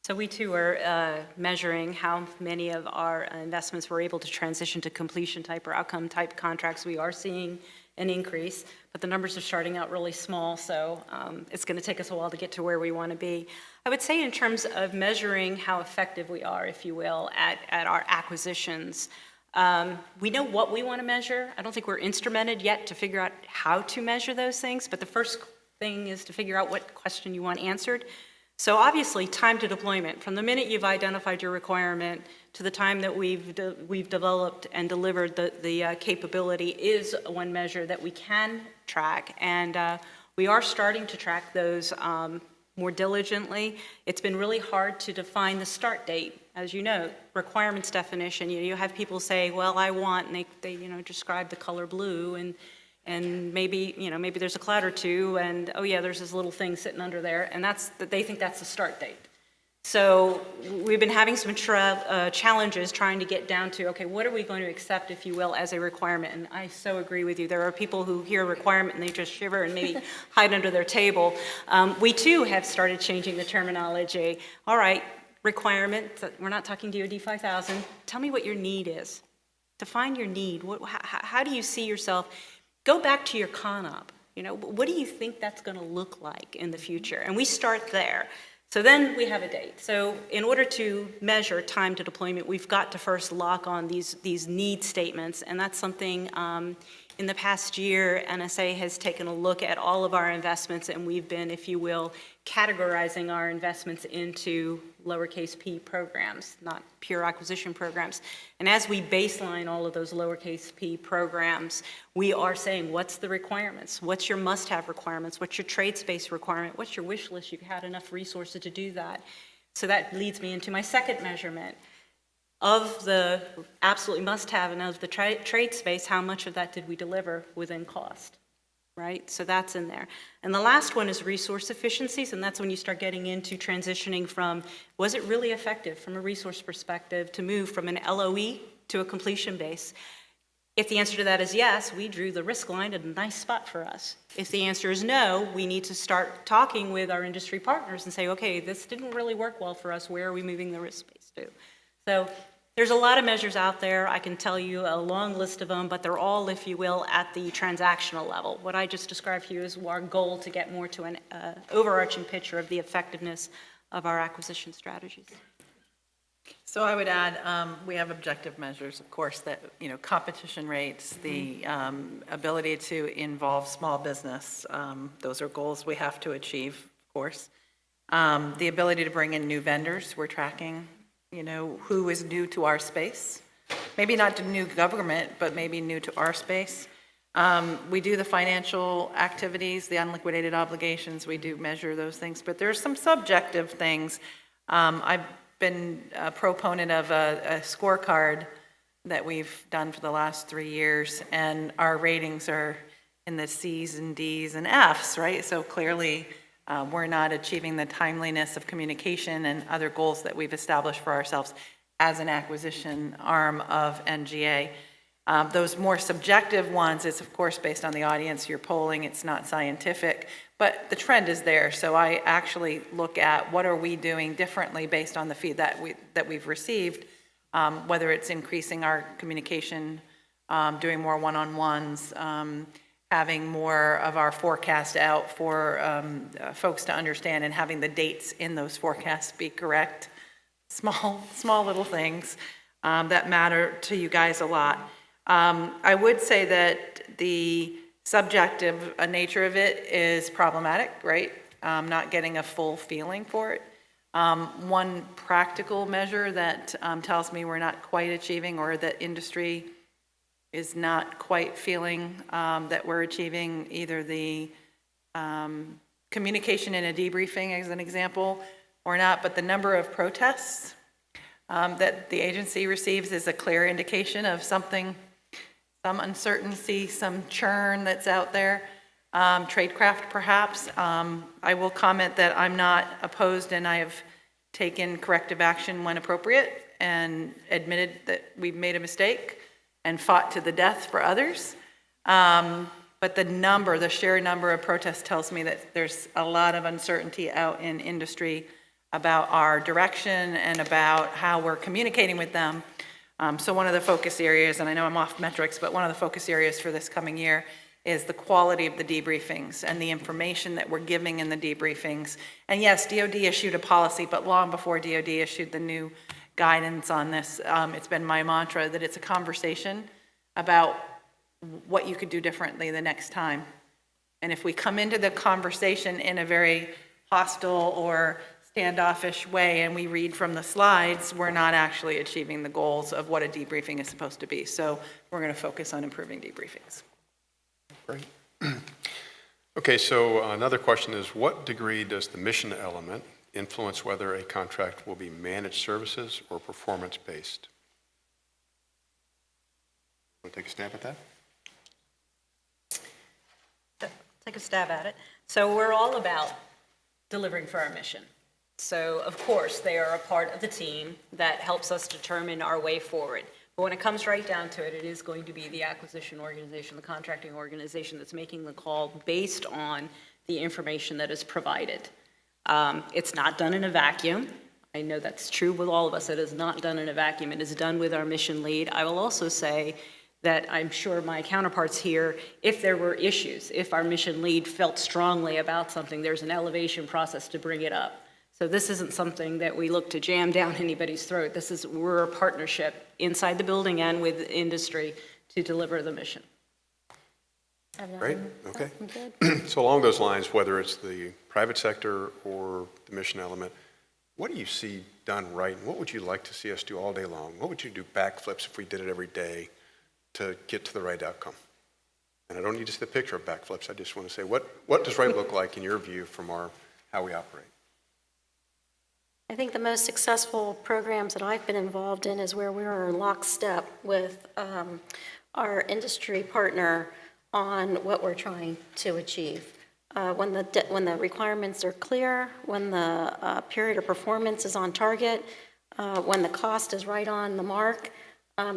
So we too are measuring how many of our investments we're able to transition to completion type or outcome type contracts. We are seeing an increase, but the numbers are starting out really small, so it's going to take us a while to get to where we want to be. I would say in terms of measuring how effective we are, if you will, at our acquisitions, we know what we want to measure. I don't think we're instrumented yet to figure out how to measure those things, but the first thing is to figure out what question you want answered. So obviously, time to deployment, from the minute you've identified your requirement to the time that we've developed and delivered the capability is one measure that we can track. And we are starting to track those more diligently. It's been really hard to define the start date. As you know, requirements definition, you have people say, well, I want, and they describe the color blue, and maybe there's a cloud or two, and oh yeah, there's this little thing sitting under there, and they think that's the start date. So we've been having some challenges trying to get down to, okay, what are we going to accept, if you will, as a requirement? And I so agree with you. There are people who hear requirement and they just shiver and maybe hide under their table. We too have started changing the terminology. All right, requirement, we're not talking DoD 5000. Tell me what your need is. Define your need. How do you see yourself? Go back to your con-op. What do you think that's going to look like in the future? And we start there. So then we have a date. So in order to measure time to deployment, we've got to first lock on these need statements, and that's something in the past year, NSA has taken a look at all of our investments, and we've been, if you will, categorizing our investments into lowercase p programs, not pure acquisition programs. And as we baseline all of those lowercase p programs, we are saying, what's the requirements? What's your must-have requirements? What's your trade space requirement? What's your wish list? You've had enough resources to do that. So that leads me into my second measurement. Of the absolutely must-have and of the trade space, how much of that did we deliver within cost, right? So that's in there. And the last one is resource efficiencies, and that's when you start getting into transitioning from, was it really effective from a resource perspective to move from an LOE to a completion base? If the answer to that is yes, we drew the risk line at a nice spot for us. If the answer is no, we need to start talking with our industry partners and say, okay, this didn't really work well for us. Where are we moving the risk space to? So there's a lot of measures out there. I can tell you a long list of them, but they're all, if you will, at the transactional level. What I just described to you is our goal to get more to an overarching picture of the effectiveness of our acquisition strategies. So I would add, we have objective measures, of course, that, competition rates, the ability to involve small business. Those are goals we have to achieve, of course. The ability to bring in new vendors, we're tracking. Who is new to our space. Maybe not to new government, but maybe new to our space. We do the financial activities, the unliquidated obligations, we do measure those things, but there's some subjective things. I've been a proponent of a scorecard that we've done for the last 3 years, and our ratings are in the C's and D's and F's, right? So clearly, we're not achieving the timeliness of communication and other goals that we've established for ourselves as an acquisition arm of NGA. Those more subjective ones, it's of course based on the audience you're polling, it's not scientific, but the trend is there. So I actually look at what are we doing differently based on the feedback that we've received, whether it's increasing our communication, doing more one-on-ones, having more of our forecast out for folks to understand, and having the dates in those forecasts be correct. Small little things that matter to you guys a lot. I would say that the subjective nature of it is problematic, right? Not getting a full feeling for it. One practical measure that tells me we're not quite achieving, or that industry is not quite feeling that we're achieving, either the communication in a debriefing as an example or not, but the number of protests that the agency receives is a clear indication of something, some uncertainty, some churn that's out there. Tradecraft, perhaps. I will comment that I'm not opposed, and I have taken corrective action when appropriate and admitted that we've made a mistake and fought to the death for others. But the sheer number of protests tells me that there's a lot of uncertainty out in industry about our direction and about how we're communicating with them. So one of the focus areas, and I know I'm off metrics, but one of the focus areas for this coming year is the quality of the debriefings and the information that we're giving in the debriefings. And yes, DOD issued a policy, but long before DOD issued the new guidance on this, it's been my mantra that it's a conversation about what you could do differently the next time. And if we come into the conversation in a very hostile or standoffish way and we read from the slides, we're not actually achieving the goals of what a debriefing is supposed to be. So we're going to focus on improving debriefings. Great. Okay, so another question is, what degree does the mission element influence whether a contract will be managed services or performance-based? Want to take a stab at that? Take a stab at it. So we're all about delivering for our mission. So of course, they are a part of the team that helps us determine our way forward. But when it comes right down to it, it is going to be the acquisition organization, the contracting organization that's making the call based on the information that is provided. It's not done in a vacuum. I know that's true with all of us. It is not done in a vacuum. It is done with our mission lead. I will also say that I'm sure my counterparts here, if there were issues, if our mission lead felt strongly about something, there's an elevation process to bring it up. So this isn't something that we look to jam down anybody's throat. We're a partnership inside the building and with industry to deliver the mission. Great, okay. So along those lines, whether it's the private sector or the mission element, what do you see done right? And what would you like to see us do all day long? What would you do backflips if we did it every day to get to the right outcome? And I don't need to see the picture of backflips. I just want to say, what does right look like in your view from how we operate? I think the most successful programs that I've been involved in is where we're in lockstep with our industry partner on what we're trying to achieve. When the requirements are clear, when the period of performance is on target, when the cost is right on the mark,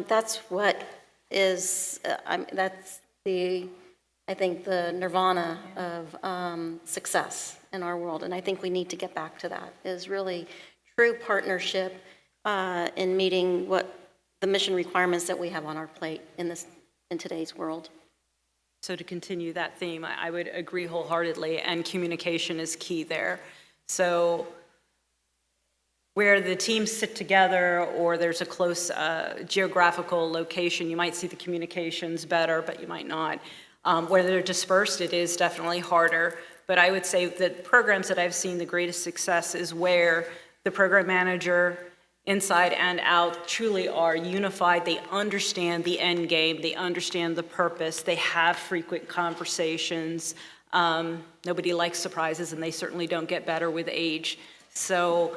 that's what is, that's I think the nirvana of success in our world. And I think we need to get back to that, is really true partnership in meeting what the mission requirements that we have on our plate in today's world. So to continue that theme, I would agree wholeheartedly, and communication is key there. So where the teams sit together or there's a close geographical location, you might see the communications better, but you might not. Where they're dispersed, it is definitely harder. But I would say that programs that I've seen the greatest success is where the program manager, inside and out, truly are unified. They understand the end game. They understand the purpose. They have frequent conversations. Nobody likes surprises, and they certainly don't get better with age. So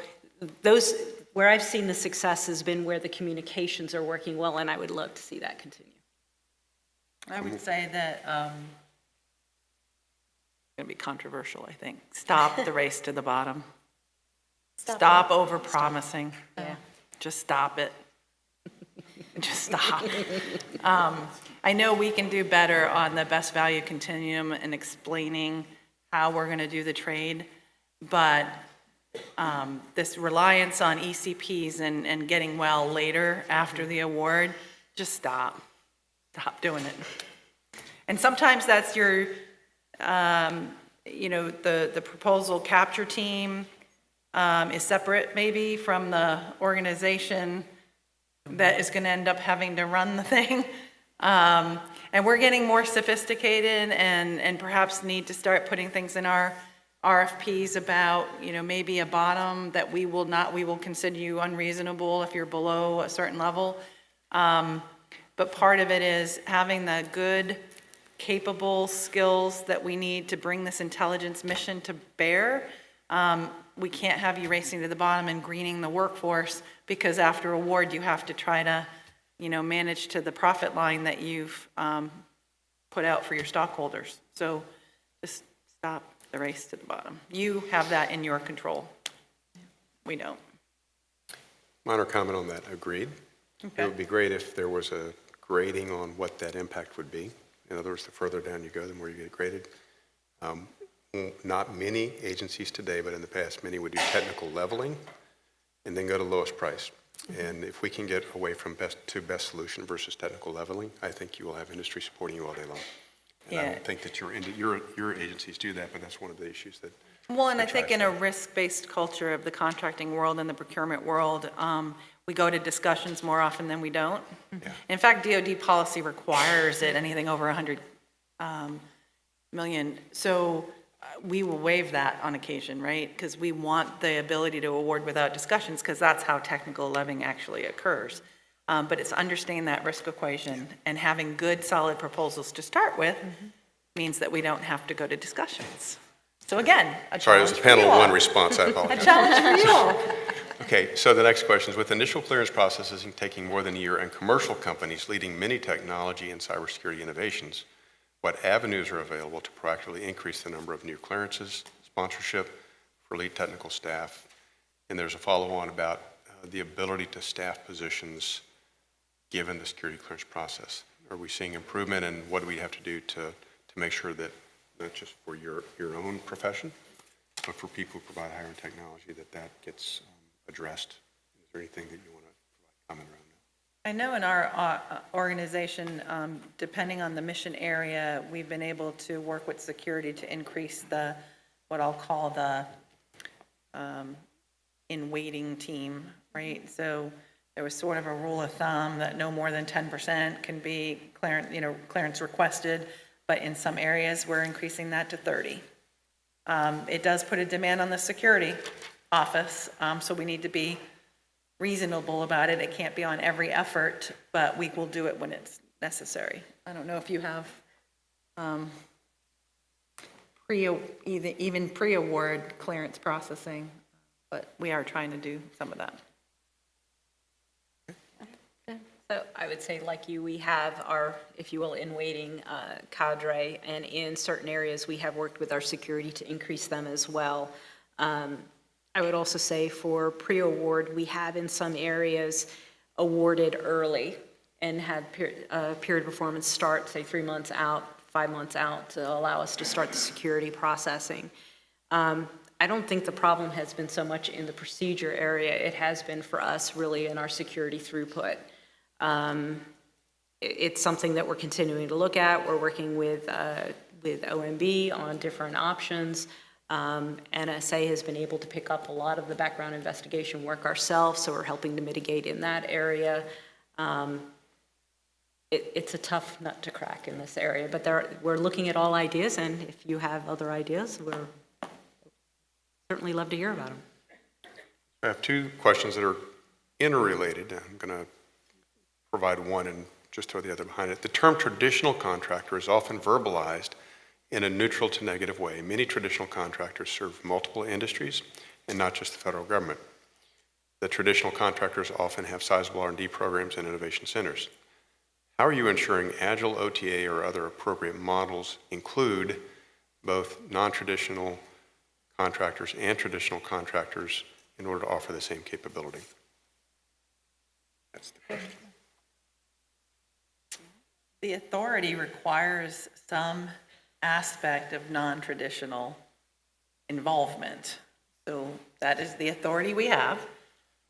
where I've seen the success has been where the communications are working well, and I would love to see that continue. I would say that, it's going to be controversial, I think. Stop the race to the bottom. Stop over-promising. Yeah. Just stop it. Just stop. I know we can do better on the best value continuum and explaining how we're going to do the trade, but this reliance on ECPs and getting well later after the award, just stop. Stop doing it. And sometimes that's your, the proposal capture team is separate maybe from the organization that is going to end up having to run the thing. And we're getting more sophisticated and perhaps need to start putting things in our RFPs about, maybe a bottom that we will consider you unreasonable if you're below a certain level. But part of it is having the good, capable skills that we need to bring this intelligence mission to bear. We can't have you racing to the bottom and greening the workforce, because after award, you have to try to, manage to the profit line that you've put out for your stockholders. So just stop the race to the bottom. You have that in your control. We don't. Minor comment on that, agreed. Okay. It would be great if there was a grading on what that impact would be. In other words, the further down you go, the more you get graded. Not many agencies today, but in the past, many would do technical leveling and then go to lowest price. And if we can get away from best solution versus technical leveling, I think you will have industry supporting you all day long. And I Yeah. don't think that your agencies do that, but that's one of the issues that. Well, and I we think try in to- a risk-based culture of the contracting world and the procurement world, we go to discussions more often than we don't. Yeah. In fact, DoD policy requires it, anything over 100 million. So we will waive that on occasion, right? Because we want the ability to award without discussions, because that's how technical leveling actually occurs. But it's understanding that risk equation and having good, solid proposals to start with means that we don't have to go to discussions. So again, a Sorry, it was challenge a for you panel all. one response, I A apologize. challenge for you all. Okay, so the next question is, with initial clearance processes taking more than a year and commercial companies leading many technology and cybersecurity innovations, what avenues are available to proactively increase the number of new clearances, sponsorship for lead technical staff? And there's a follow-on about the ability to staff positions given the security clearance process. Are we seeing improvement, and what do we have to do to make sure that, not just for your own profession, but for people who provide higher-end technology, that gets addressed? Is there anything that you want to provide comment around that? I know in our organization, depending on the mission area, we've been able to work with security to increase what I'll call the in-waiting team, right? So there was sort of a rule of thumb that no more than 10% can be clearance requested, but in some areas, we're increasing that to 30. It does put a demand on the security office, so we need to be reasonable about it. It can't be on every effort, but we will do it when it's necessary. I don't know if you have even pre-award clearance processing, but we are trying to do some of that. So I would say, like you, we have our, if you will, in-waiting cadre, and in certain areas, we have worked with our security to increase them as well. I would also say for pre-award, we have in some areas awarded early and had period performance start, say 3 months out, 5 months out, to allow us to start the security processing. I don't think the problem has been so much in the procedure area. It has been for us really in our security throughput. It's something that we're continuing to look at. We're working with OMB on different options. NSA has been able to pick up a lot of the background investigation work ourselves, so we're helping to mitigate in that area. It's a tough nut to crack in this area, but we're looking at all ideas, and if you have other ideas, we're certainly love to hear about them. I have two questions that are interrelated. I'm going to provide one and just throw the other behind it. The term traditional contractor is often verbalized in a neutral to negative way. Many traditional contractors serve multiple industries and not just the federal government. The traditional contractors often have sizable R&D programs and innovation centers. How are you ensuring agile OTA or other appropriate models include both non-traditional contractors and traditional contractors in order to offer the same capability? That's the question. The authority requires some aspect of non-traditional involvement. So that is the authority we have.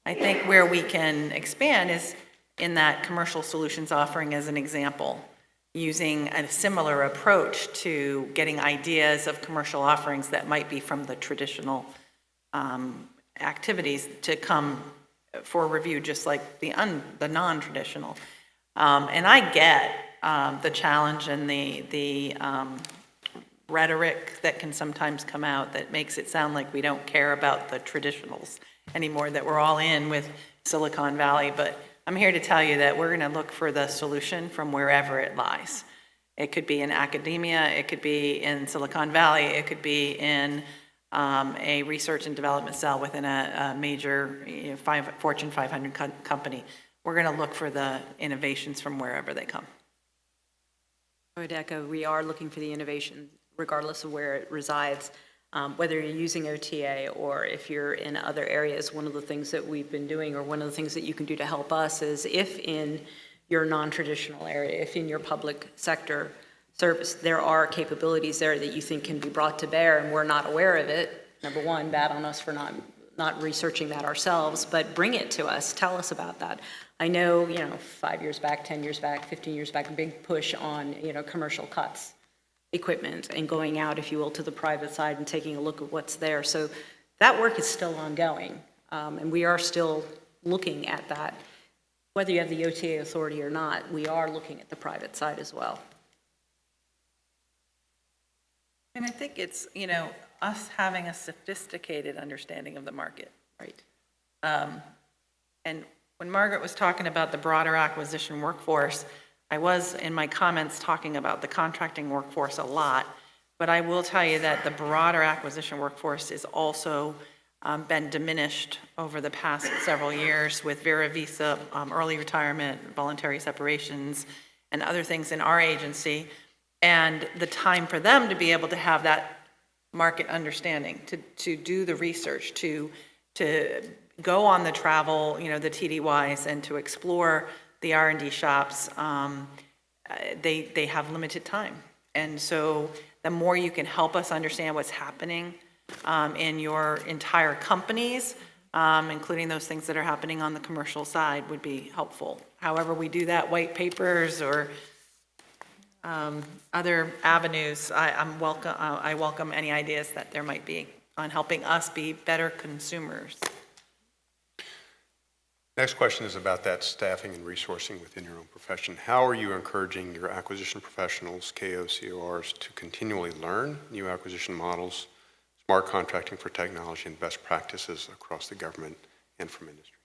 I think where we can expand is in that commercial solutions offering as an example, using a similar approach to getting ideas of commercial offerings that might be from the traditional activities to come for review, just like the non-traditional. And I get the challenge and the rhetoric that can sometimes come out that makes it sound like we don't care about the traditionals anymore, that we're all in with Silicon Valley. But I'm here to tell you that we're going to look for the solution from wherever it lies. It could be in academia, it could be in Silicon Valley, it could be in a research and development cell within a major Fortune 500 company. We're going to look for the innovations from wherever they come. I would echo, we are looking for the innovation regardless of where it resides. Whether you're using OTA or if you're in other areas, one of the things that we've been doing, or one of the things that you can do to help us, is if in your non-traditional area, if in your public sector service, there are capabilities there that you think can be brought to bear and we're not aware of it, number one, bad on us for not researching that ourselves, but bring it to us, tell us about that. I know, 5 years back, 10 years back, 15 years back, a big push on, commercial cuts, equipment, and going out, if you will, to the private side and taking a look at what's there. So that work is still ongoing, and we are still looking at that. Whether you have the OTA authority or not, we are looking at the private side as well. And I think it's, us having a sophisticated understanding of the market. Right. And when Margaret was talking about the broader acquisition workforce, I was in my comments talking about the contracting workforce a lot, but I will tell you that the broader acquisition workforce is also been diminished over the past several years with Vera Visa, early retirement, voluntary separations, and other things in our agency. And the time for them to be able to have that market understanding, to do the research, to go on the travel, the TDYs, and to explore the R&D shops, they have limited time. And so the more you can help us understand what's happening in your entire companies, including those things that are happening on the commercial side, would be helpful. However we do that, white papers or other avenues, I welcome any ideas that there might be on helping us be better consumers. Next question is about that staffing and resourcing within your own profession. How are you encouraging your acquisition professionals, KOs, CORs, to continually learn new acquisition models, smart contracting for technology, and best practices across the government and from industry?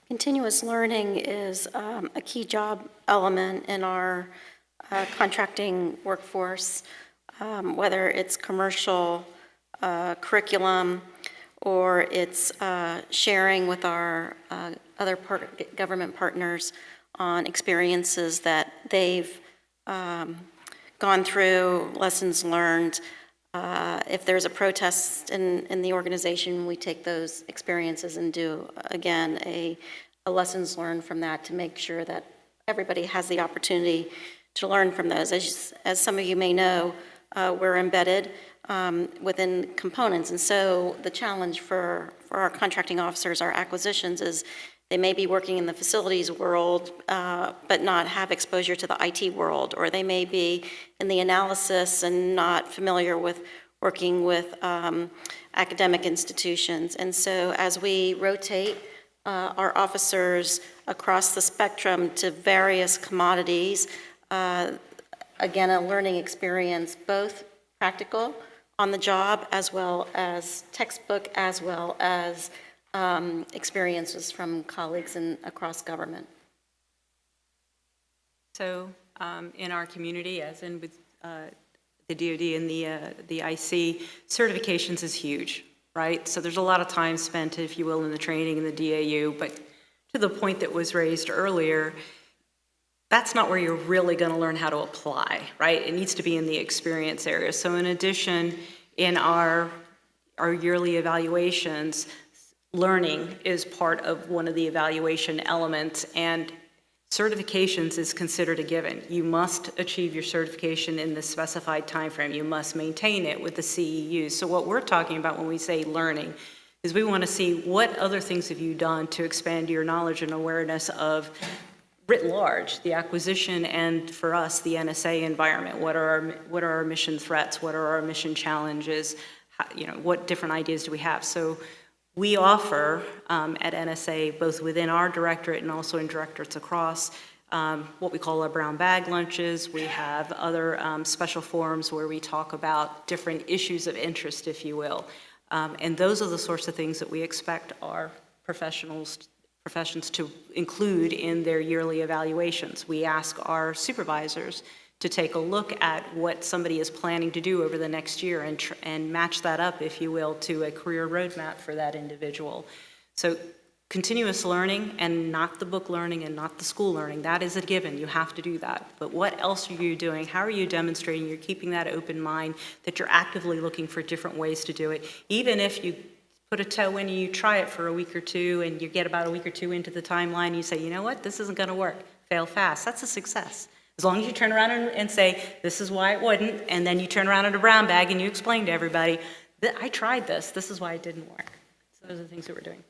Continuous learning is a key job element in our contracting workforce, whether it's commercial curriculum or it's sharing with our other government partners on experiences that they've gone through, lessons learned. If there's a protest in the organization, we take those experiences and do, again, a lessons learned from that to make sure that everybody has the opportunity to learn from those. As some of you may know, we're embedded within components, and so the challenge for our contracting officers, our acquisitions, is they may be working in the facilities world, but not have exposure to the IT world, or they may be in the analysis and not familiar with working with academic institutions. And so as we rotate our officers across the spectrum to various commodities, again, a learning experience, both practical on the job as well as textbook, as well as experiences from colleagues across government. So in our community, as in with the DoD and the IC, certifications is huge, right? So there's a lot of time spent, if you will, in the training in the DAU, but to the point that was raised earlier, that's not where you're really going to learn how to apply, right? It needs to be in the experience area. So in addition, in our yearly evaluations, learning is part of one of the evaluation elements, and certifications is considered a given. You must achieve your certification in the specified time frame. You must maintain it with the CEUs. So what we're talking about when we say learning is we want to see what other things have you done to expand your knowledge and awareness of, writ large, the acquisition and, for us, the NSA environment. What are our mission threats? What are our mission challenges? What different ideas do we have? So we offer at NSA, both within our directorate and also in directorates across, what we call our brown bag lunches. We have other special forums where we talk about different issues of interest, if you will. And those are the sorts of things that we expect our professions to include in their yearly evaluations. We ask our supervisors to take a look at what somebody is planning to do over the next year and match that up, if you will, to a career roadmap for that individual. So continuous learning, and not the book learning and not the school learning, that is a given. You have to do that. But what else are you doing? How are you demonstrating you're keeping that open mind, that you're actively looking for different ways to do it? Even if you put a toe in and you try it for a week or two and you get about a week or two into the timeline and you say, you know what, this isn't going to work. Fail fast. That's a success. As long as you turn around and say, this is why it wouldn't, and then you turn around in a brown bag and you explain to everybody, that I tried this, this is why it didn't work. So those are the things that we're doing.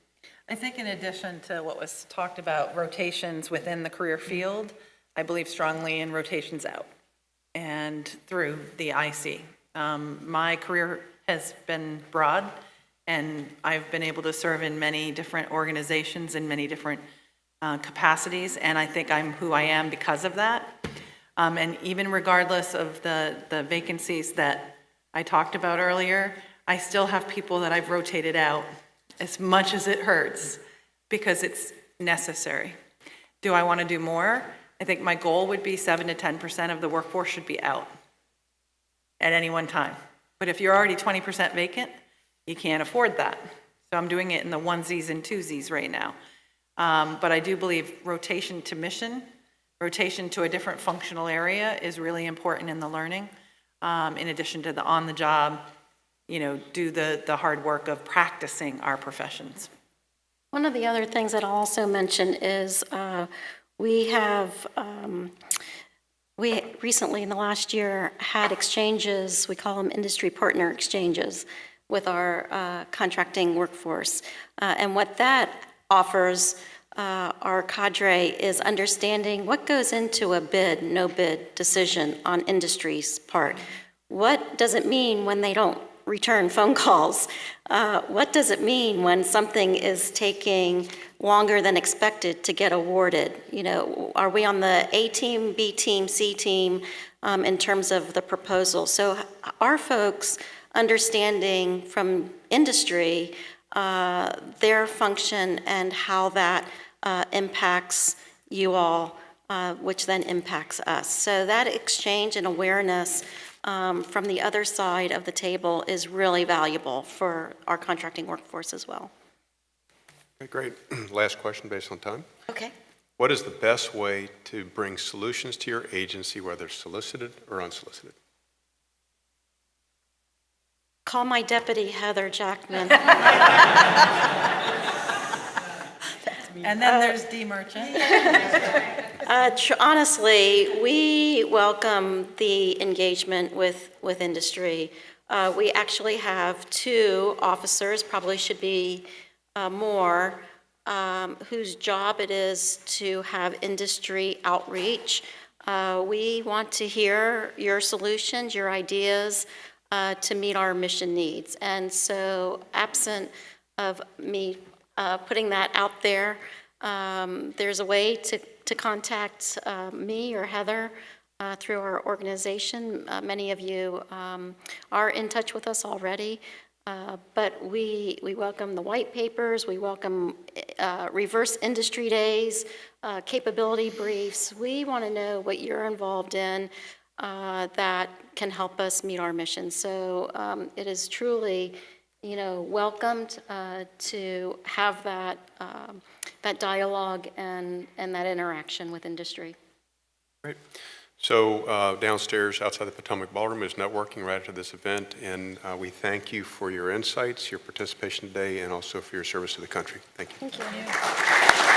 I think in addition to what was talked about, rotations within the career field, I believe strongly in rotations out and through the IC. My career has been broad, and I've been able to serve in many different organizations in many different capacities, and I think I'm who I am because of that. And even regardless of the vacancies that I talked about earlier, I still have people that I've rotated out, as much as it hurts, because it's necessary. Do I want to do more? I think my goal would be 7 to 10% of the workforce should be out at any one time. But if you're already 20% vacant, you can't afford that. So I'm doing it in the onesies and twosies right now. But I do believe rotation to mission, rotation to a different functional area is really important in the learning, in addition to the on-the-job, do the hard work of practicing our professions. One of the other things that I'll also mention is we recently in the last year had exchanges, we call them industry partner exchanges, with our contracting workforce. And what that offers our cadre is understanding what goes into a bid, no bid decision on industry's part. What does it mean when they don't return phone calls? What does it mean when something is taking longer than expected to get awarded? Are we on the A team, B team, C team in terms of the proposal? So our folks understanding from industry their function and how that impacts you all, which then impacts us. So that exchange and awareness from the other side of the table is really valuable for our contracting workforce as well. Okay, great. Last question based on time. Okay. What is the best way to bring solutions to your agency, whether solicited or unsolicited? Call my deputy, Heather Jackman. And then there's D. Merchant. Honestly, we welcome the engagement with industry. We actually have 2 officers, probably should be more, whose job it is to have industry outreach. We want to hear your solutions, your ideas to meet our mission needs. And so absent of me putting that out there, there's a way to contact me or Heather through our organization. Many of you are in touch with us already, but we welcome the white papers, we welcome reverse industry days, capability briefs. We want to know what you're involved in that can help us meet our mission. So it is truly welcomed to have that dialogue and that interaction with industry. Great. So downstairs outside the Potomac Ballroom is networking right after this event, and we thank you for your insights, your participation today, and also for your service to the country. Thank you. Thank you.